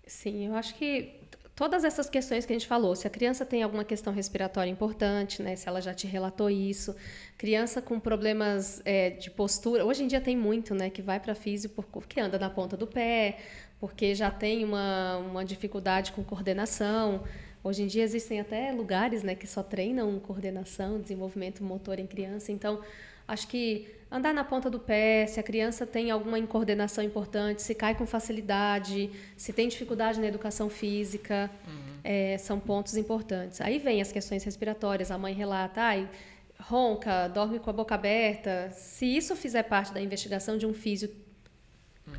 Sim, eu acho que todas essas questões que a gente falou, se a criança tem alguma questão respiratória importante, né, se ela já te relatou isso, criança com problemas de postura, hoje em dia tem muito, né, que vai para físio porque anda na ponta do pé, porque já tem uma dificuldade com coordenação. Hoje em dia existem até lugares, né, que só treinam coordenação, desenvolvimento motor em criança. Então, acho que andar na ponta do pé, se a criança tem alguma incoordenação importante, se cai com facilidade, se tem dificuldade na educação física, são pontos importantes. Aí vem as questões respiratórias, a mãe relata, ronca, dorme com a boca aberta. Se isso fizer parte da investigação de um físio,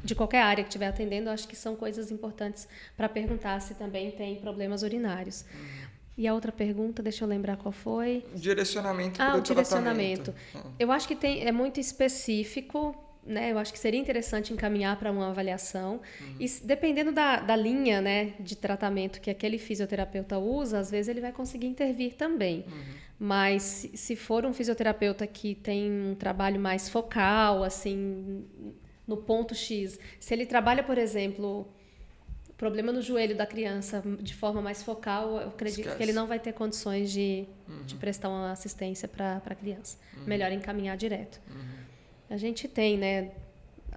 de qualquer área que estiver atendendo, acho que são coisas importantes para perguntar se também tem problemas urinários. E a outra pergunta, deixa eu lembrar qual foi. Direcionamento para o direcionamento. Eu acho que é muito específico, né? Eu acho que seria interessante encaminhar para uma avaliação. E dependendo da linha, né, de tratamento que aquele fisioterapeuta usa, às vezes ele vai conseguir intervir também. Mas se for um fisioterapeuta que tem um trabalho mais focal, assim, no ponto X, se ele trabalha, por exemplo, problema no joelho da criança de forma mais focal, eu acredito que ele não vai ter condições de prestar uma assistência para a criança. Melhor encaminhar direto. A gente tem, né,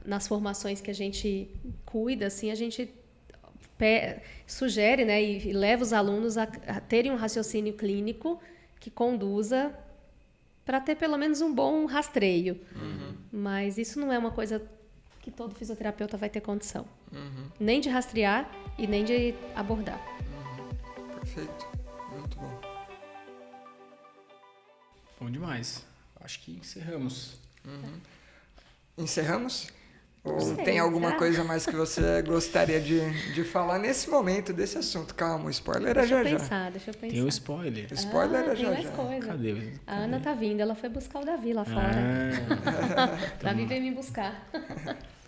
nas formações que a gente cuida, assim, a gente sugere, né, e leva os alunos a terem um raciocínio clínico que conduza para ter pelo menos um bom rastreio. Mas isso não é uma coisa que todo fisioterapeuta vai ter condição. Nem de rastrear e nem de abordar. Perfeito. Muito bom. Bom demais. Acho que encerramos. Encerramos? Ou sei, tem alguma será? coisa mais que você gostaria de falar nesse momento desse assunto? Calma, o spoiler é já já. Deixa eu pensar. Tem o spoiler. Spoiler é tem já mais já. coisa. Cadê? A Ana tá vindo, ela foi buscar o Davi lá fora. Davi veio me buscar.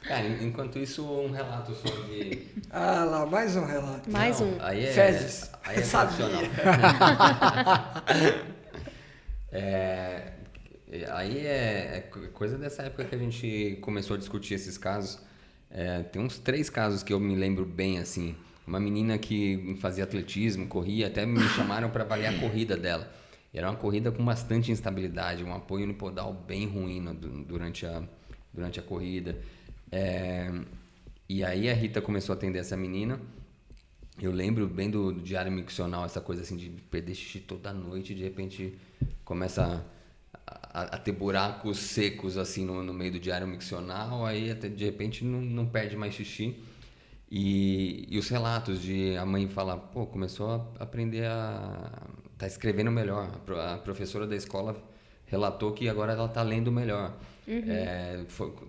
Cara, enquanto isso, um relato sobre... Ah lá, mais um relato. Mais um. Aí é, Fezes. Aí é Sabia. tradicional. Aí é coisa dessa época que a gente começou a discutir esses casos. Tem uns 3 casos que eu me lembro bem, assim. Uma menina que fazia atletismo, corria, até me chamaram para avaliar a corrida dela. E era uma corrida com bastante instabilidade, um apoio no podal bem ruim durante a corrida. E aí a Rita começou a atender essa menina. Eu lembro bem do diário miccional, essa coisa assim de perder xixi toda noite, de repente começa a ter buracos secos assim no meio do diário miccional, aí até de repente não perde mais xixi. E os relatos de a mãe falar, começou a aprender tá escrevendo melhor. A professora da escola relatou que agora ela tá lendo melhor.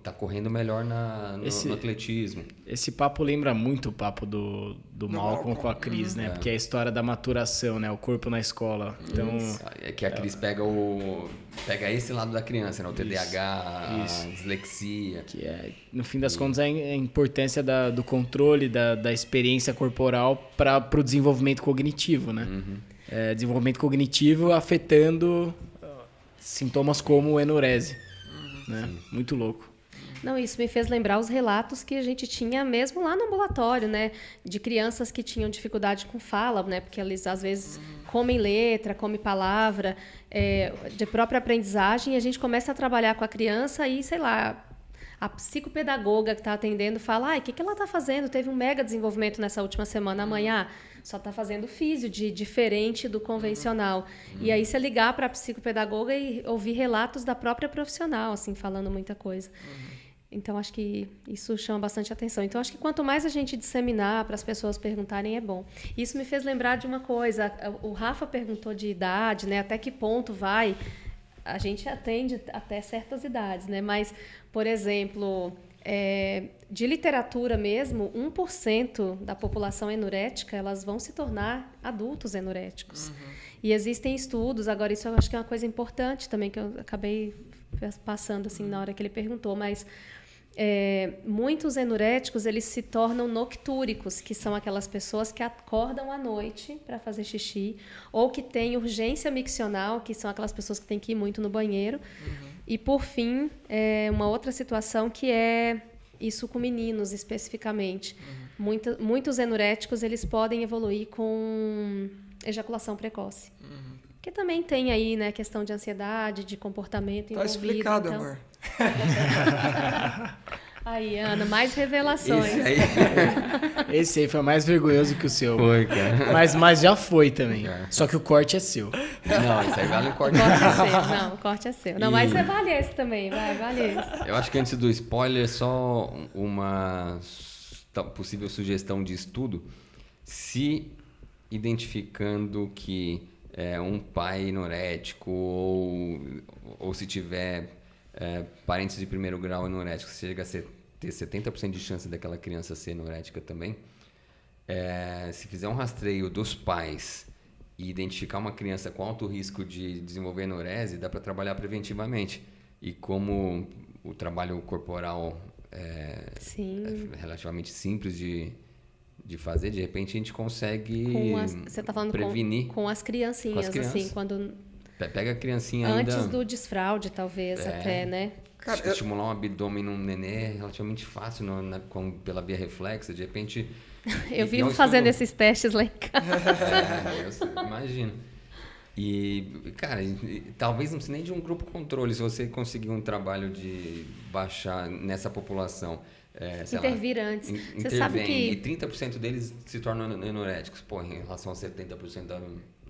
Tá correndo melhor no atletismo. Esse papo lembra muito o papo do Malcolm com a Cris, né? Porque é a história da maturação, né? O corpo na escola. Então, é que a Cris pega esse lado da criança, né? O TDAH, a dislexia. Que no fim das contas, é a importância do controle da experiência corporal para o desenvolvimento cognitivo, né? Desenvolvimento cognitivo afetando sintomas como enurese. Né? Muito louco. Não, isso me fez lembrar os relatos que a gente tinha mesmo lá no ambulatório, né? De crianças que tinham dificuldade com fala, né? Porque eles, às vezes, comem letra, comem palavra, de própria aprendizagem, e a gente começa a trabalhar com a criança e, sei lá, a psicopedagoga que está atendendo fala, o que ela está fazendo? Teve um mega desenvolvimento nessa última semana. Amanhã só está fazendo físio, diferente do convencional. E aí você ligar para a psicopedagoga e ouvir relatos da própria profissional, assim, falando muita coisa. Então, acho que isso chama bastante atenção. Então, acho que quanto mais a gente disseminar para as pessoas perguntarem, é bom. Isso me fez lembrar de uma coisa. O Rafa perguntou de idade, né? Até que ponto vai... A gente atende até certas idades, né? Mas, por exemplo, de literatura mesmo, 1% da população enurética, elas vão se tornar adultos enuréticos. E existem estudos, agora isso eu acho que é uma coisa importante também, que eu acabei passando assim na hora que ele perguntou, mas muitos enuréticos, eles se tornam noctúricos, que são aquelas pessoas que acordam à noite para fazer xixi, ou que têm urgência miccional, que são aquelas pessoas que têm que ir muito no banheiro. E, por fim, uma outra situação que é isso com meninos, especificamente. muitos enuréticos, eles podem evoluir com ejaculação precoce. Que também tem aí, né, questão de ansiedade, de comportamento envolvido. Tá explicado, então... amor. Aí, Ana, mais revelações. Esse aí foi mais vergonhoso que o seu. Foi, cara. Mas já foi também. Só que o corte é seu. Não, isso aí vale um corte. O corte é seu. Não, o corte é seu. Não, mas você vale esse também, vale esse. Eu acho que antes do spoiler, só uma possível sugestão de estudo. Se identificando que um pai anorético ou se tiver parentes de primeiro grau anoréticos, chega a ter 70% de chance daquela criança ser anorética também. Se fizer um rastreio dos pais e identificar uma criança com alto risco de desenvolver anorese, dá para trabalhar preventivamente. E como o trabalho corporal é relativamente simples de fazer, de repente a gente consegue você está falando prevenir com as criancinhas, assim, quando... Pega a criancinha antes ainda... do desfraude, talvez, até, né? Cara, estimular um abdômen num nenê é relativamente fácil pela via reflexa, de repente... Eu vivo fazendo esses testes lá em casa. Eu imagino. E, cara, talvez não precise nem de um grupo controle, se você conseguir um trabalho de baixar nessa população... intervir antes. Você sabe que... E 30% deles se tornam anoréticos. Pô, em relação a 70%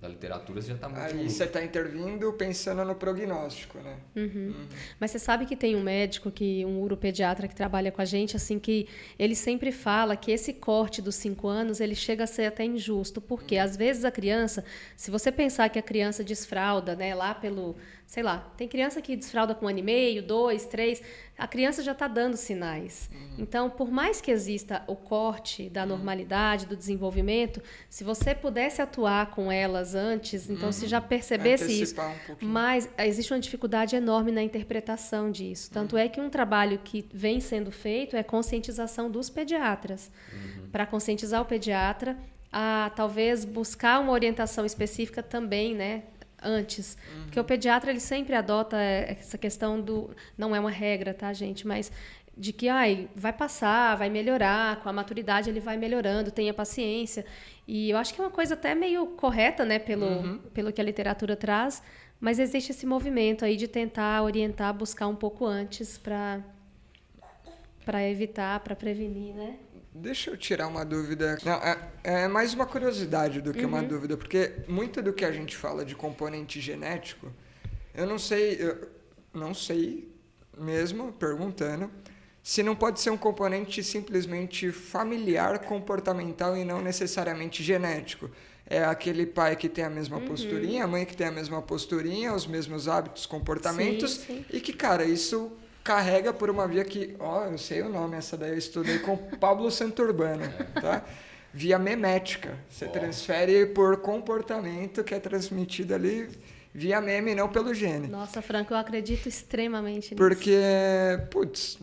da literatura, você já está muito... Aí você está intervindo pensando no prognóstico, né? Mas você sabe que tem um médico, um uropediatra que trabalha com a gente, assim, que ele sempre fala que esse corte dos 5 anos, ele chega a ser até injusto, porque às vezes a criança, se você pensar que a criança desfralda, né, lá pelo... Sei lá, tem criança que desfralda com 1 ano e meio, 2, 3, a criança já está dando sinais. Então, por mais que exista o corte da normalidade, do desenvolvimento, se você pudesse atuar com elas antes, então se já percebesse isso. Mas existe uma dificuldade enorme na interpretação disso. Tanto é que um trabalho que vem sendo feito é conscientização dos pediatras. Para conscientizar o pediatra a talvez buscar uma orientação específica também, né? Antes, porque o pediatra ele sempre adota essa questão do, não é uma regra, tá, gente, mas de que vai passar, vai melhorar, com a maturidade ele vai melhorando, tenha paciência, e eu acho que é uma coisa até meio correta, né, pelo que a literatura traz, mas existe esse movimento aí de tentar orientar, buscar um pouco antes para evitar, para prevenir, né? Deixa eu tirar uma dúvida. Não, é mais uma curiosidade do que uma dúvida, porque muito do que a gente fala de componente genético, eu não sei mesmo, perguntando, se não pode ser um componente simplesmente familiar, comportamental e não necessariamente genético. É aquele pai que tem a mesma posturinha, a mãe que tem a mesma posturinha, os mesmos hábitos, comportamentos, e que, cara, isso... carrega por uma via que, eu sei o nome, essa daí eu estudei com Pablo Santurbano, tá? Via memética. Você transfere por comportamento que é transmitido ali via meme, não pelo gene. Nossa, Franco, eu acredito extremamente nisso. Porque, putz...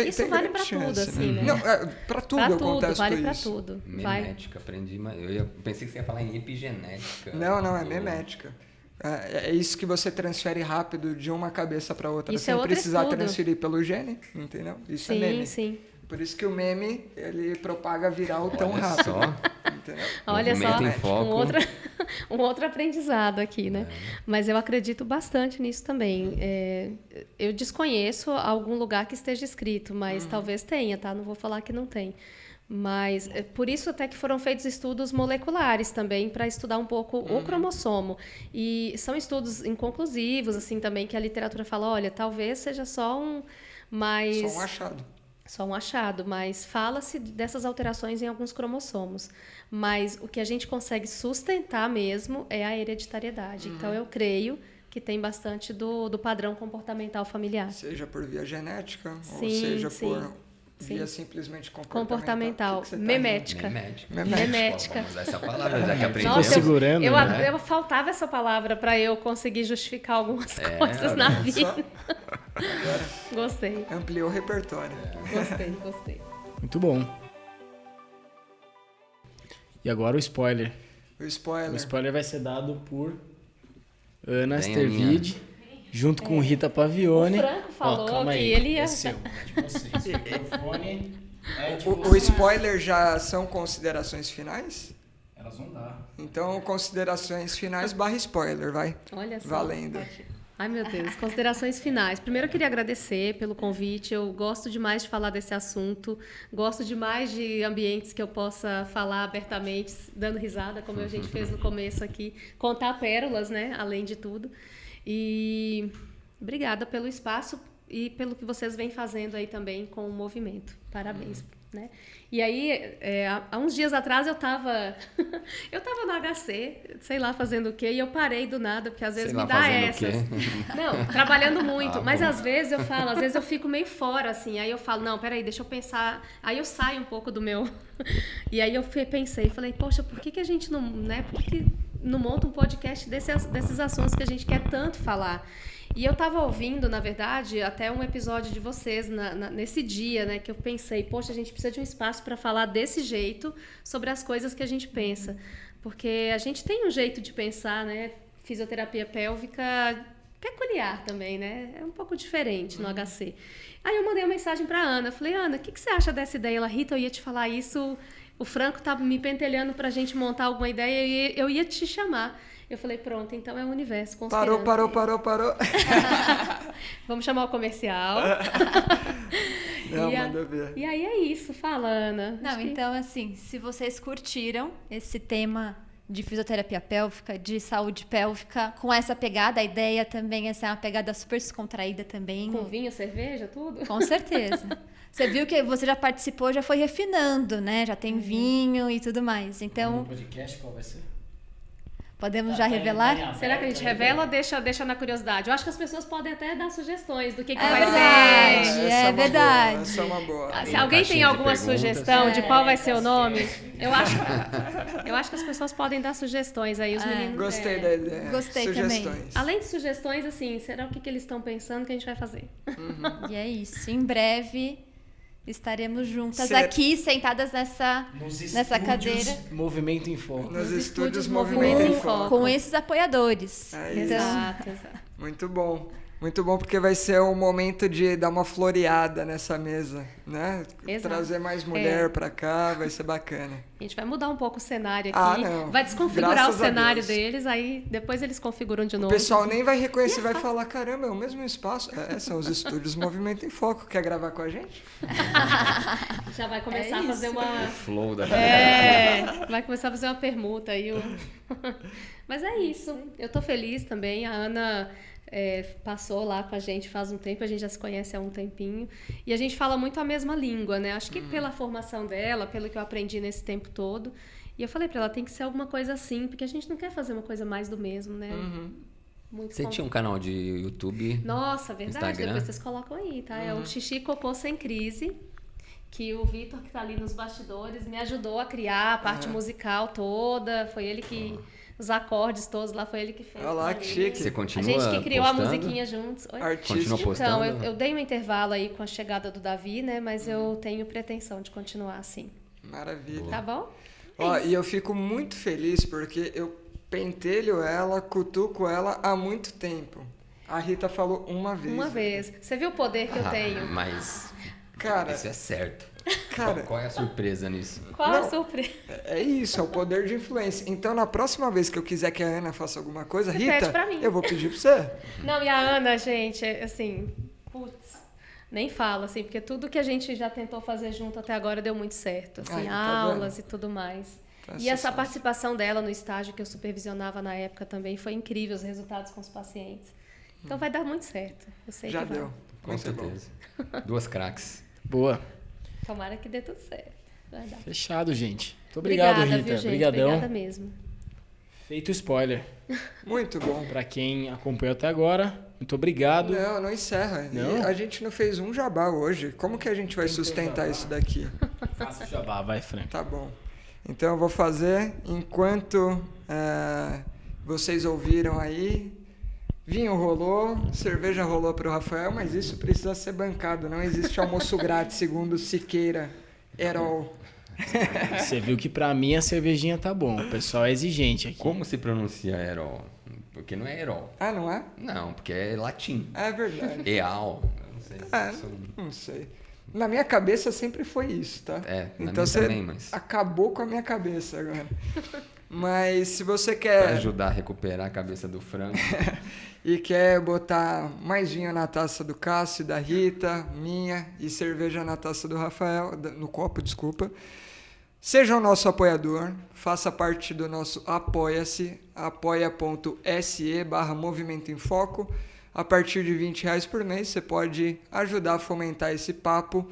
Isso vale para tudo, assim, né? Não, para tudo acontece vale isso. Para tudo. Memética, aprendi, mas eu pensei que você ia falar em epigenética. Não, é memética. É isso que você transfere rápido de uma cabeça para outra, isso sem precisar estudo. Transferir pelo gene, entendeu? Isso é meme. Sim. Por isso que o meme, ele propaga viral tão rápido. Só. Entendeu? Olha só, em foco. um outro aprendizado aqui, né? Mas eu acredito bastante nisso também. Eu desconheço algum lugar que esteja escrito, mas talvez tenha, tá? Não vou falar que não tem. Mas por isso até que foram feitos estudos moleculares também para estudar um pouco o cromossomo. E são estudos inconclusivos, assim, também, que a literatura fala, olha, talvez seja só um achado. Só um achado, mas fala-se dessas alterações em alguns cromossomos. Mas o que a gente consegue sustentar mesmo é a hereditariedade. Então, eu creio que tem bastante do padrão comportamental familiar. Seja por via genética, sim, ou seja sim. por via simplesmente comportamental. Memética. Vamos usar essa palavra, já que aprendi. Nossa, segurando, eu faltava essa palavra para eu conseguir justificar algumas coisas na vida. Gostei. Ampliou o repertório. Gostei. Muito bom. E agora o spoiler. O spoiler. O spoiler vai ser dado por Ana Bem, Stervide, junto com Rita Pavione. O Franco falou calma que aí. ele ia... É seu, é de vocês. O microfone O spoiler já são considerações finais? Elas vão dar. Então, considerações finais / spoiler, vai. Olha só. Valendo. Ai, meu Deus. Considerações finais. Primeiro, eu queria agradecer pelo convite. Eu gosto demais de falar desse assunto. Gosto demais de ambientes que eu possa falar abertamente, dando risada, como a gente fez no começo aqui. Contar pérolas, né? Além de tudo. E obrigada pelo espaço e pelo que vocês vêm fazendo aí também com o movimento. Parabéns. Né? E aí, há uns dias atrás eu tava no HC, sei lá, fazendo o quê, e eu parei do nada, porque às vezes me dá essas. Não, trabalhando muito, mas às vezes eu fico meio fora, assim, aí eu falo, não, peraí, deixa eu pensar, aí eu saio um pouco do meu... E aí eu falei, poxa, por que a gente não, né, por que não monta um podcast desses assuntos que a gente quer tanto falar? E eu estava ouvindo, na verdade, até um episódio de vocês nesse dia, né, que eu pensei, poxa, a gente precisa de um espaço para falar desse jeito sobre as coisas que a gente pensa. Porque a gente tem um jeito de pensar, né, fisioterapia pélvica peculiar também, né, é um pouco diferente no HC. Aí eu mandei uma mensagem para a Ana, falei, Ana, o que você acha dessa ideia? Ela, Rita, eu ia te falar isso, o Franco tá me pentelhando para a gente montar alguma ideia e eu ia te chamar. Eu falei, pronto, então é o universo conspirando. Parou. Vamos chamar o comercial. Não, manda ver. E aí é isso, fala, Ana. Não, então assim, se vocês curtiram esse tema de fisioterapia pélvica, de saúde pélvica, com essa pegada, a ideia também é ser uma pegada super descontraída também. Com vinho, cerveja, tudo? Com certeza. Você viu que você já participou, já foi refinando, né? Já tem vinho e tudo mais. Então, O podcast qual vai ser? podemos já revelar? Será que a gente revela ou deixa na curiosidade? Eu acho que as pessoas podem até dar sugestões do que vai verdade, ser. é verdade. Essa é uma boa. Se alguém tem alguma sugestão de qual vai ser o nome, eu acho que as pessoas podem dar sugestões aí, os meninos. Gostei da ideia. Gostei Sugestões. também. Além de sugestões, assim, será o que eles estão pensando que a gente vai fazer? E é isso. Em breve estaremos juntas aqui, sentadas nessa cadeira. Movimento em Foco. Nos estúdios Movimento Movimento em em Foco. Com esses apoiadores. É isso. Exato. Muito bom. Muito bom, porque vai ser o momento de dar uma floreada nessa mesa, né? Exato. Trazer mais mulher pra cá, vai ser bacana. A gente vai mudar um pouco o cenário aqui. Ah, não. Vai desconfigurar Graças o a cenário Deus. deles, aí depois eles configuram de O novo. pessoal nem vai reconhecer, vai falar, caramba, é o mesmo espaço. São os estúdios Movimento em Foco. Quer gravar com a gente? Já vai começar a fazer O uma... flow da Vai começar a fazer uma permuta aí. Mas é isso. Eu tô feliz também. A Ana passou lá com a gente faz um tempo, a gente já se conhece há um tempinho. E a gente fala muito a mesma língua, né? Acho que pela formação dela, pelo que eu aprendi nesse tempo todo. E eu falei pra ela, tem que ser alguma coisa assim, porque a gente não quer fazer uma coisa mais do mesmo, né? Muito Você tinha um canal de YouTube? Nossa, verdade. Instagram? Depois vocês colocam aí, tá? É o Xixi e Cocô Sem Crise, que o Vitor, que tá ali nos bastidores, me ajudou a criar a parte musical toda. Foi ele que... Os acordes todos lá, foi ele que fez. Olha lá, que chique. Você A continua gente que criou postando? a musiquinha juntos. Oi? Artista. Continua postando? Então, eu dei um intervalo aí com a chegada do Davi, né? Mas eu tenho pretensão de continuar assim. Maravilha. Tá bom? Ó, e eu fico muito feliz porque eu pentelho ela, cutuco ela há muito tempo. A Rita falou uma vez. Uma vez. Você viu o poder que eu tenho? Mas Cara, isso é certo. Cara, Qual é a surpresa nisso? Qual a Não. surpresa? é isso, é o poder de influência. Então, na próxima vez que eu quiser que a Ana faça alguma coisa, Você Rita, pede pra mim. eu vou pedir pra você. Não, e a Ana, gente, assim, putz, nem fala, assim, porque tudo que a gente já tentou fazer junto até agora deu muito certo, assim, Aí, tá aulas vendo? e tudo mais. Tá E essa sucesso. participação dela no estágio que eu supervisionava na época também foi incrível, os resultados com os pacientes. Então vai dar muito certo, eu sei Já que vai. deu. Com Muito bom. certeza. Duas craques. Boa. Tomara que dê tudo certo. Vai dar. Fechado, gente. muito obrigado, Obrigada, Rita. viu, gente? Obrigadão. Obrigada mesmo. Feito o spoiler. Muito bom. Pra quem acompanhou até agora, muito obrigado. Não, não encerra. Não? E a gente não fez um jabá hoje. Como que a gente vai sustentar isso daqui? Faça o jabá, vai, Frank. Tá bom. Então eu vou fazer enquanto vocês ouviram aí. Vinho rolou, cerveja rolou pro Rafael, mas isso precisa ser bancado. Não existe almoço grátis, segundo Siqueira Herol. Você viu que pra mim a cervejinha tá bom. O pessoal é exigente aqui. Como se pronuncia Herol? Porque não é Herol. Ah, não é? Não, porque é latim. É verdade. Eal. Eu não sei. É, não sei. Na minha cabeça sempre foi isso, tá? Na então minha você também, mas... acabou com a minha cabeça agora. Mas se você quer... Pra ajudar a recuperar a cabeça do frango. E quer botar mais vinho na taça do Cássio, da Rita, minha, e cerveja na taça do Rafael, no copo, desculpa. Seja o nosso apoiador, faça parte do nosso Apoia-se, apoia.se/Movimento em Foco. A partir de R$20 por mês, você pode ajudar a fomentar esse papo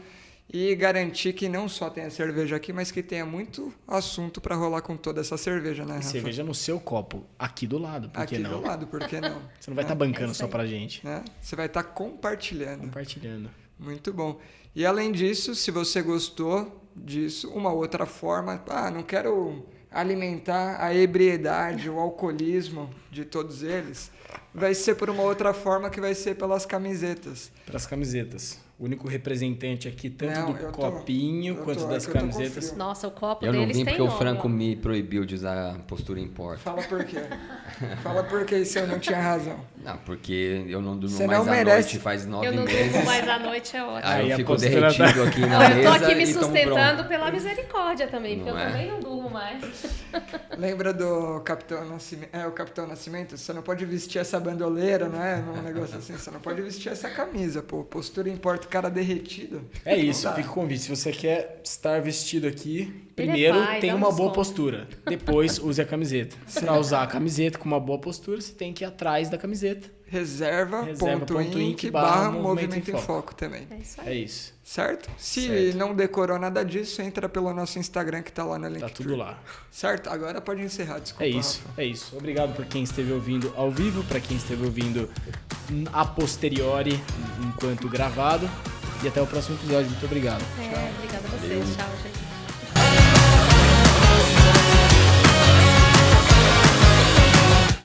e garantir que não só tenha cerveja aqui, mas que tenha muito assunto para rolar com toda essa cerveja, né, Rafa? Cerveja no seu copo, aqui do lado, por que não? Aqui do lado, por que não? Você não vai estar bancando só pra gente. Você vai estar compartilhando. Compartilhando. Muito bom. E além disso, se você gostou disso, uma outra forma, não quero alimentar a ebriedade, o alcoolismo de todos eles, vai ser por uma outra forma que vai ser pelas camisetas. Pelas camisetas. O único representante aqui, tanto do copinho quanto das camisetas. Nossa, o copo eu deles tem Eu não vim porque nome. o Franco me proibiu de usar a postura em porta. Fala por quê. Fala por quê se eu não tinha razão. Não, porque eu não durmo Você mais não à merece. noite faz 9 Eu não meses. durmo mais à noite, é ótimo. Aí eu a fico postura derretido aqui na Eu mesa tô aqui me e tomo sustentando bronca. pela misericórdia também, porque Não eu é? também não durmo mais. Lembra do Capitão Nascimento? O Capitão Nascimento? Você não pode vestir essa bandoleira, não é? Um negócio assim. Você não pode vestir essa camisa, pô. Postura importa, o cara derretido. É isso, Não dá. fica o convite. Se você quer estar vestido aqui, primeiro pai, tenha dá um uma boa desconto. postura. Depois use a camiseta. Para usar a camiseta com uma boa postura, você tem que ir atrás da camiseta. Reserva.inc/Movimento em Foco também. É isso aí. É isso. Certo? Se Certo. não decorou nada disso, entra pelo nosso Instagram que tá lá no link. Tá tudo lá. Certo? Agora pode encerrar, desculpa. É isso, Rafa. é isso. Obrigado por quem esteve ouvindo ao vivo, para quem esteve ouvindo a posteriori, enquanto gravado. E até o próximo episódio. Muito obrigado. Obrigada a vocês. Tchau, gente.